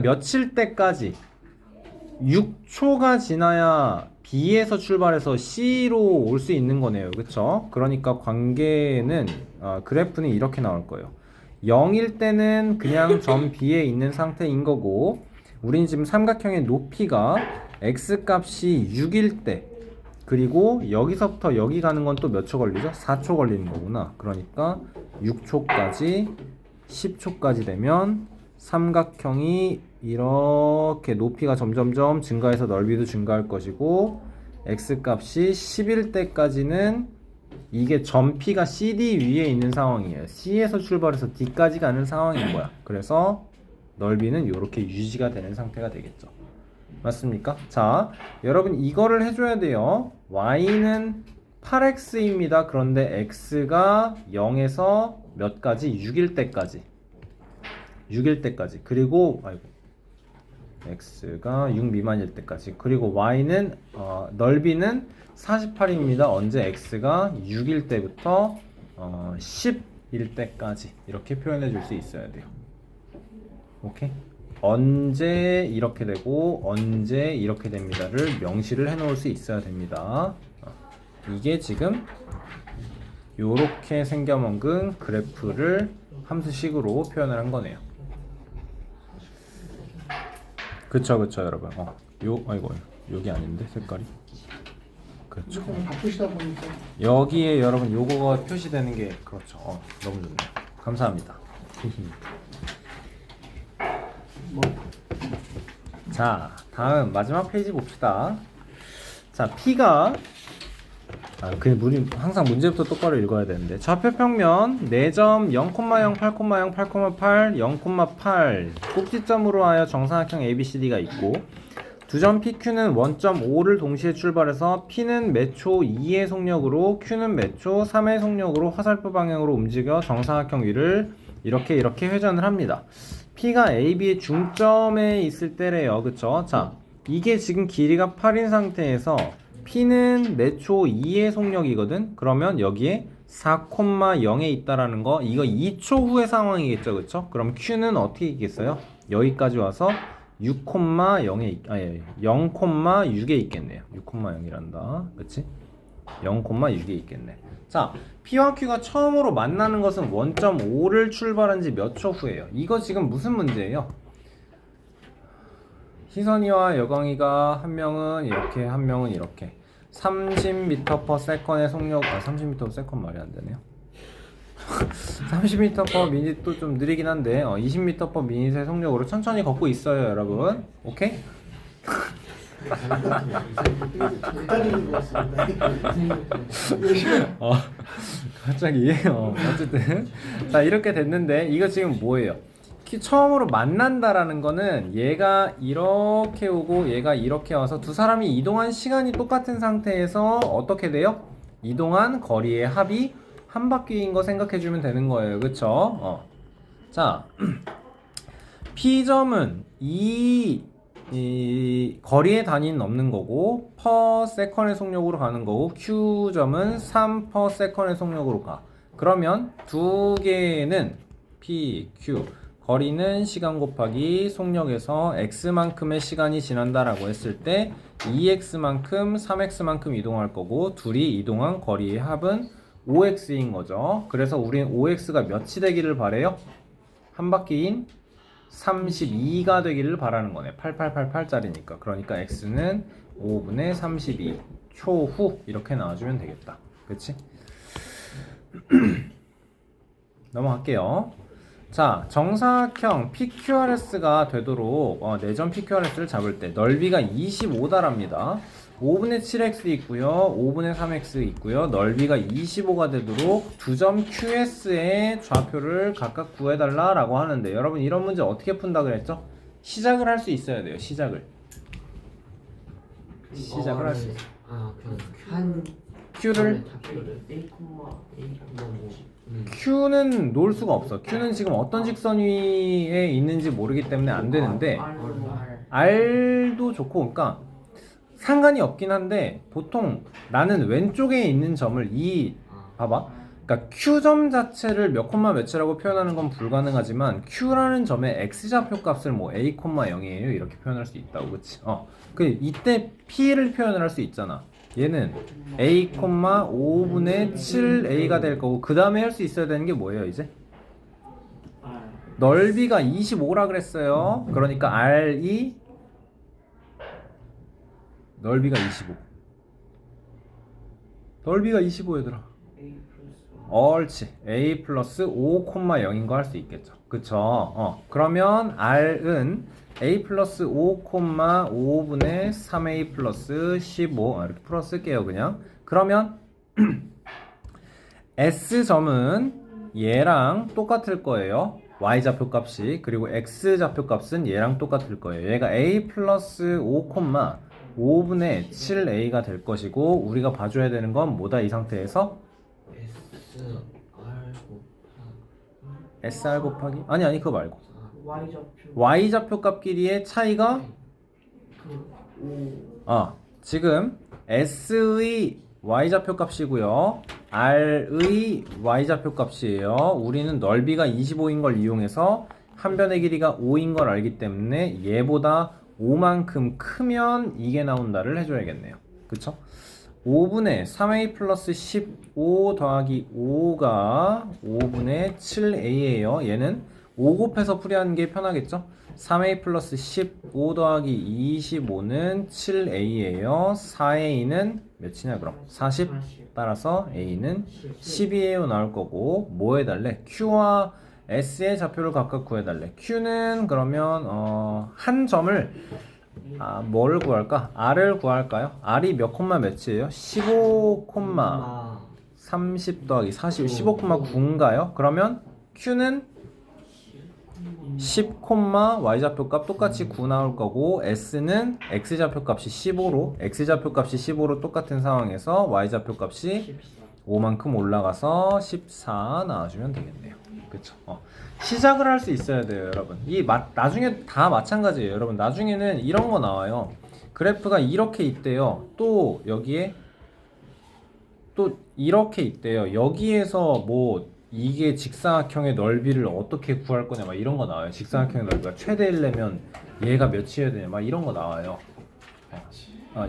며칠 때까지 6초가 지나야 B에서 출발해서 C로 올 수 있는 거네요. 그쵸? 그러니까 관계는 그래프는 이렇게 나올 거예요. 0일 때는 그냥 점 B에 있는 상태인 거고, 우린 지금 삼각형의 높이가 X 값이 6일 때, 그리고 여기서부터 여기 가는 건 또 몇 초 걸리죠? 4초 걸리는 거구나. 그러니까 6초까지 10초까지 되면 삼각형이 이렇게 높이가 점점점 증가해서 넓이도 증가할 것이고, X 값이 10일 때까지는 이게 점 P가 CD 위에 있는 상황이에요. C에서 출발해서 D까지 가는 상황인 거야. 그래서 넓이는 이렇게 유지가 되는 상태가 되겠죠. 맞습니까? 자, 여러분 이거를 해줘야 돼요. Y는 8X입니다. 그런데 X가 0에서 몇 가지? 6일 때까지. 6일 때까지. 그리고 X가 6 미만일 때까지. 그리고 Y는 넓이는 48입니다. 언제? X가 6일 때부터 10일 때까지. 이렇게 표현해 줄 수 있어야 돼요. 오케이? 언제 이렇게 되고 언제 이렇게 됩니다를 명시를 해 놓을 수 있어야 됩니다. 이게 지금 요렇게 생겨먹은 그래프를 함수식으로 표현을 한 거네요. 그쵸 여러분. 여기 아닌데 색깔이. 그렇죠. 바쁘시다 보니까 여기에 여러분 요거가 표시되는 게 그렇죠. 너무 좋네요. 감사합니다. 자, 다음 마지막 페이지 봅시다. 자, P가 항상 문제부터 똑바로 읽어야 되는데, 좌표평면 4점 0,0 8,0 8,8 0,8 꼭지점으로 하여 정사각형 ABCD가 있고, 두 점 PQ는 원점 O를 동시에 출발해서 P는 매초 2의 속력으로 Q는 매초 3의 속력으로 화살표 방향으로 움직여 정사각형 위를 이렇게 회전을 합니다. P가 AB의 중점에 있을 때래요. 그쵸? 자, 이게 지금 길이가 8인 상태에서 P는 매초 2의 속력이거든? 그러면 여기에 4,0에 있다라는 거, 이거 2초 후의 상황이겠죠? 그쵸? 그럼 Q는 어떻게 있겠어요? 여기까지 와서 0,6에 있겠네요. 6,0이란다. 그치? 0,6에 있겠네. 자, P와 Q가 처음으로 만나는 것은 원점 O를 출발한 지 몇 초 후예요. 이거 지금 무슨 문제예요? 희선이와 여광이가 한 명은 이렇게, 한 명은 이렇게 30m/s의 속력, 30m/s 말이 안 되네요. 30m/min도 좀 느리긴 한데 20m/min의 속력으로 천천히 걷고 있어요, 여러분. 오케이? 기다리는 것 같습니다. 갑자기 어쨌든 자, 이렇게 됐는데 이거 지금 뭐예요? 처음으로 만난다라는 거는 얘가 이렇게 오고 얘가 이렇게 와서 두 사람이 이동한 시간이 똑같은 상태에서 어떻게 돼요? 이동한 거리의 합이 한 바퀴인 거 생각해주면 되는 거예요. 그쵸? 자, P점은 이 거리의 단위는 없는 거고 per 속력으로 가는 거고, Q점은 3/s의 속력으로 가. 그러면 두 개는 P, Q 거리는 시간 곱하기 속력에서 x만큼의 시간이 지난다라고 했을 때 2x만큼 3x만큼 이동할 거고, 둘이 이동한 거리의 합은 5x인 거죠. 그래서 우린 5x가 몇이 되기를 바래요? 한 바퀴인 32가 되기를 바라는 거네. 8888짜리니까. 그러니까 x는 5분의 32 초후 이렇게 나와주면 되겠다. 그치? 넘어갈게요. 자, 정사각형 PQRS가 되도록 4점 PQRS를 잡을 때 넓이가 25다랍니다. 5분의 7x 있고요, 5분의 3x 있고요. 넓이가 25가 되도록 두 점 QS의 좌표를 각각 구해달라 라고 하는데, 여러분 이런 문제 어떻게 푼다 그랬죠? 시작을 할 수 있어야 돼요. 시작을 할 수 있어요. 한 Q를 1,1 Q는 놓을 수가 없어. Q는 지금 어떤 직선 위에 있는지 모르기 때문에 안 되는데, R도 좋고, 그러니까 상관이 없긴 한데 보통 나는 왼쪽에 있는 점을 봐봐. 그러니까 Q점 자체를 몇 콤마 몇이라고 표현하는 건 불가능하지만 Q라는 점의 X좌표 값을 뭐 A, 0이에요 이렇게 표현할 수 있다고. 그치? 이때 P를 표현을 할 수 있잖아. 얘는 A, 5분의 7A가 될 거고 그 다음에 할 수 있어야 되는 게 뭐예요 이제? 넓이가 25라 그랬어요. 그러니까 R2 넓이가 25. 넓이가 25 얘들아. 옳지. A 플러스 5, 0인 거 할 수 있겠죠. 그쵸? 그러면 R은 A 플러스 5, 5분의 3A 플러스 15 이렇게 풀어 쓸게요 그냥. 그러면 S점은 얘랑 똑같을 거예요. Y좌표 값이. 그리고 X좌표 값은 얘랑 똑같을 거예요. 얘가 A 플러스 5, 5분의 7A가 될 것이고 우리가 봐줘야 되는 건 뭐다 이 상태에서? SR 곱하기? 아니 그거 말고 Y좌표 값끼리의 차이가 지금 S의 Y좌표 값이고요 R의 Y좌표 값이에요. 우리는 넓이가 25인 걸 이용해서 한 변의 길이가 5인 걸 알기 때문에 얘보다 5만큼 크면 이게 나온다를 해줘야겠네요. 그쵸? 5분의 3A 플러스 15 더하기 5가 5분의 7A예요. 얘는 5 곱해서 풀이하는 게 편하겠죠? 3A 플러스 15 더하기 25는 7A예요. 4A는 몇이냐 그럼? 40. 따라서 A는 12에요 나올 거고 뭐 해달래? Q와 S의 좌표를 각각 구해달래. Q는 그러면 한 점을 뭘 구할까? R을 구할까요? R이 몇 콤마 몇이에요? 15 콤마 30 더하기 40 15 콤마 9인가요? 그러면 Q는 10 콤마 Y좌표 값 똑같이 9 나올 거고 S는 X좌표 값이 15로 X좌표 값이 15로 똑같은 상황에서 Y좌표 값이 5만큼 올라가서 14 나와주면 되겠네요. 그쵸? 시작을 할 수 있어야 돼요 여러분. 나중에 다 마찬가지예요 여러분. 나중에는 이런 거 나와요. 그래프가 이렇게 있대요. 또 여기에 또 이렇게 있대요. 여기에서 뭐 이게 직사각형의 넓이를 어떻게 구할 거냐 막 이런 거 나와요. 직사각형의 넓이가 최대이려면 얘가 몇이어야 되냐 막 이런 거 나와요.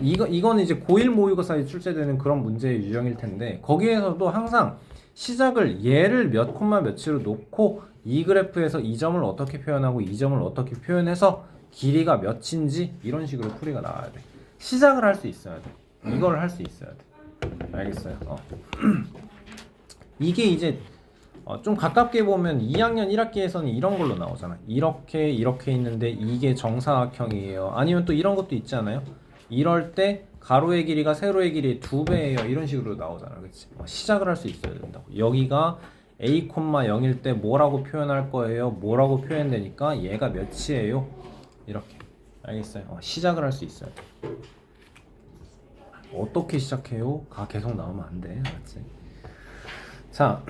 이거는 이제 고1 모의고사에 출제되는 그런 문제의 유형일 텐데 거기에서도 항상 시작을 얘를 몇 콤마 몇으로 놓고 이 그래프에서 이 점을 어떻게 표현하고 이 점을 어떻게 표현해서 길이가 몇인지 이런 식으로 풀이가 나와야 돼. 시작을 할 수 있어야 돼. 이걸 할 수 있어야 돼. 알겠어요? 이게 이제 좀 가깝게 보면 2학년 1학기에서는 이런 걸로 나오잖아. 이렇게 있는데 이게 정사각형이에요. 아니면 또 이런 것도 있잖아요. 이럴 때 가로의 길이가 세로의 길이의 2배예요. 이런 식으로 나오잖아. 그치? 시작을 할 수 있어야 된다고. 여기가 A, 0일 때 뭐라고 표현할 거예요? 뭐라고 표현되니까 얘가 몇이에요? 이렇게. 알겠어요? 시작을 할 수 있어야 돼. 어떻게 시작해요? 가 계속 나오면 안 돼. 알았지? 자,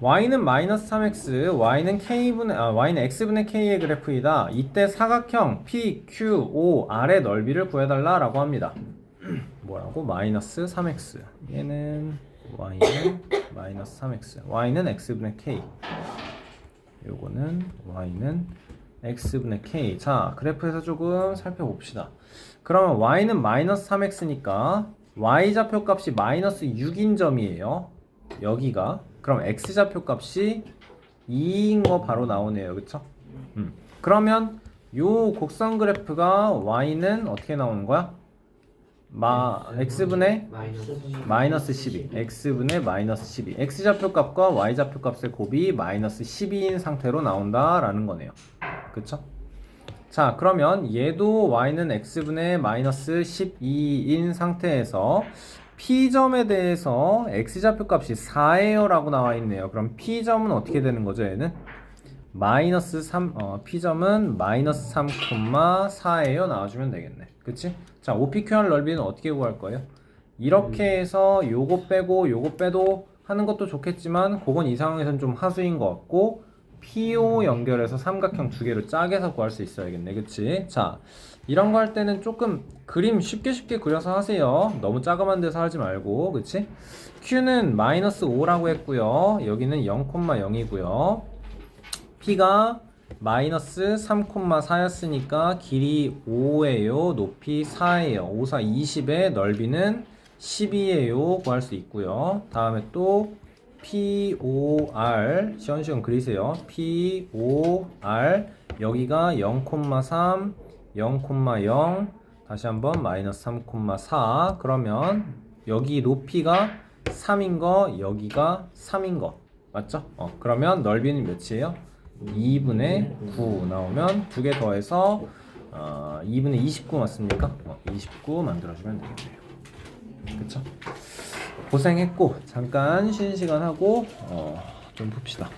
y는 마이너스 3x, y는 x분의 k의 그래프이다. 이때 사각형 p, q, o, r의 넓이를 구해달라 라고 합니다. 뭐라고? 마이너스 3x. 얘는 y는 마이너스 3x. y는 x분의 k. 요거는 y는 x분의 k. 자, 그래프에서 조금 살펴봅시다. 그러면 y는 마이너스 3x니까 y좌표 값이 마이너스 6인 점이에요. 여기가. 그럼 x좌표 값이 2인 거 바로 나오네요. 그쵸? 그러면 요 곡선 그래프가 y는 어떻게 나오는 거야? x분의 마이너스 12. x분의 마이너스 12. x좌표 값과 y좌표 값의 곱이 마이너스 12인 상태로 나온다라는 거네요. 그쵸? 자, 그러면 얘도 y는 x분의 마이너스 12인 상태에서 P점에 대해서 X좌표 값이 4예요 라고 나와 있네요. 그럼 P점은 어떻게 되는 거죠? 얘는 마이너스 3, P점은 마이너스 3, 4예요 나와주면 되겠네. 그치? 자, OPQR 넓이는 어떻게 구할 거예요? 이렇게 해서 요거 빼고 요거 빼도 하는 것도 좋겠지만 그건 이 상황에서는 좀 하수인 것 같고 PO 연결해서 삼각형 두 개로 짝에서 구할 수 있어야겠네. 그치? 자, 이런 거 할 때는 조금 그림 쉽게 그려서 하세요. 너무 짜그만 데서 하지 말고. 그치? Q는 마이너스 5라고 했고요. 여기는 0,0이고요. P가 마이너스 3,4였으니까 길이 5예요. 높이 4예요. 5, 4, 20에 넓이는 12예요. 구할 수 있고요. 다음에 또 POR 시원시원 그리세요. POR 여기가 0,3 0,0 다시 한번 마이너스 3,4 그러면 여기 높이가 3인 거 여기가 3인 거 맞죠? 그러면 넓이는 몇이에요? 2분의 9 나오면 두 개 더해서 2분의 29 맞습니까? 29 만들어주면 되겠네요. 그쵸? 고생했고 잠깐 쉬는 시간 하고 좀 봅시다.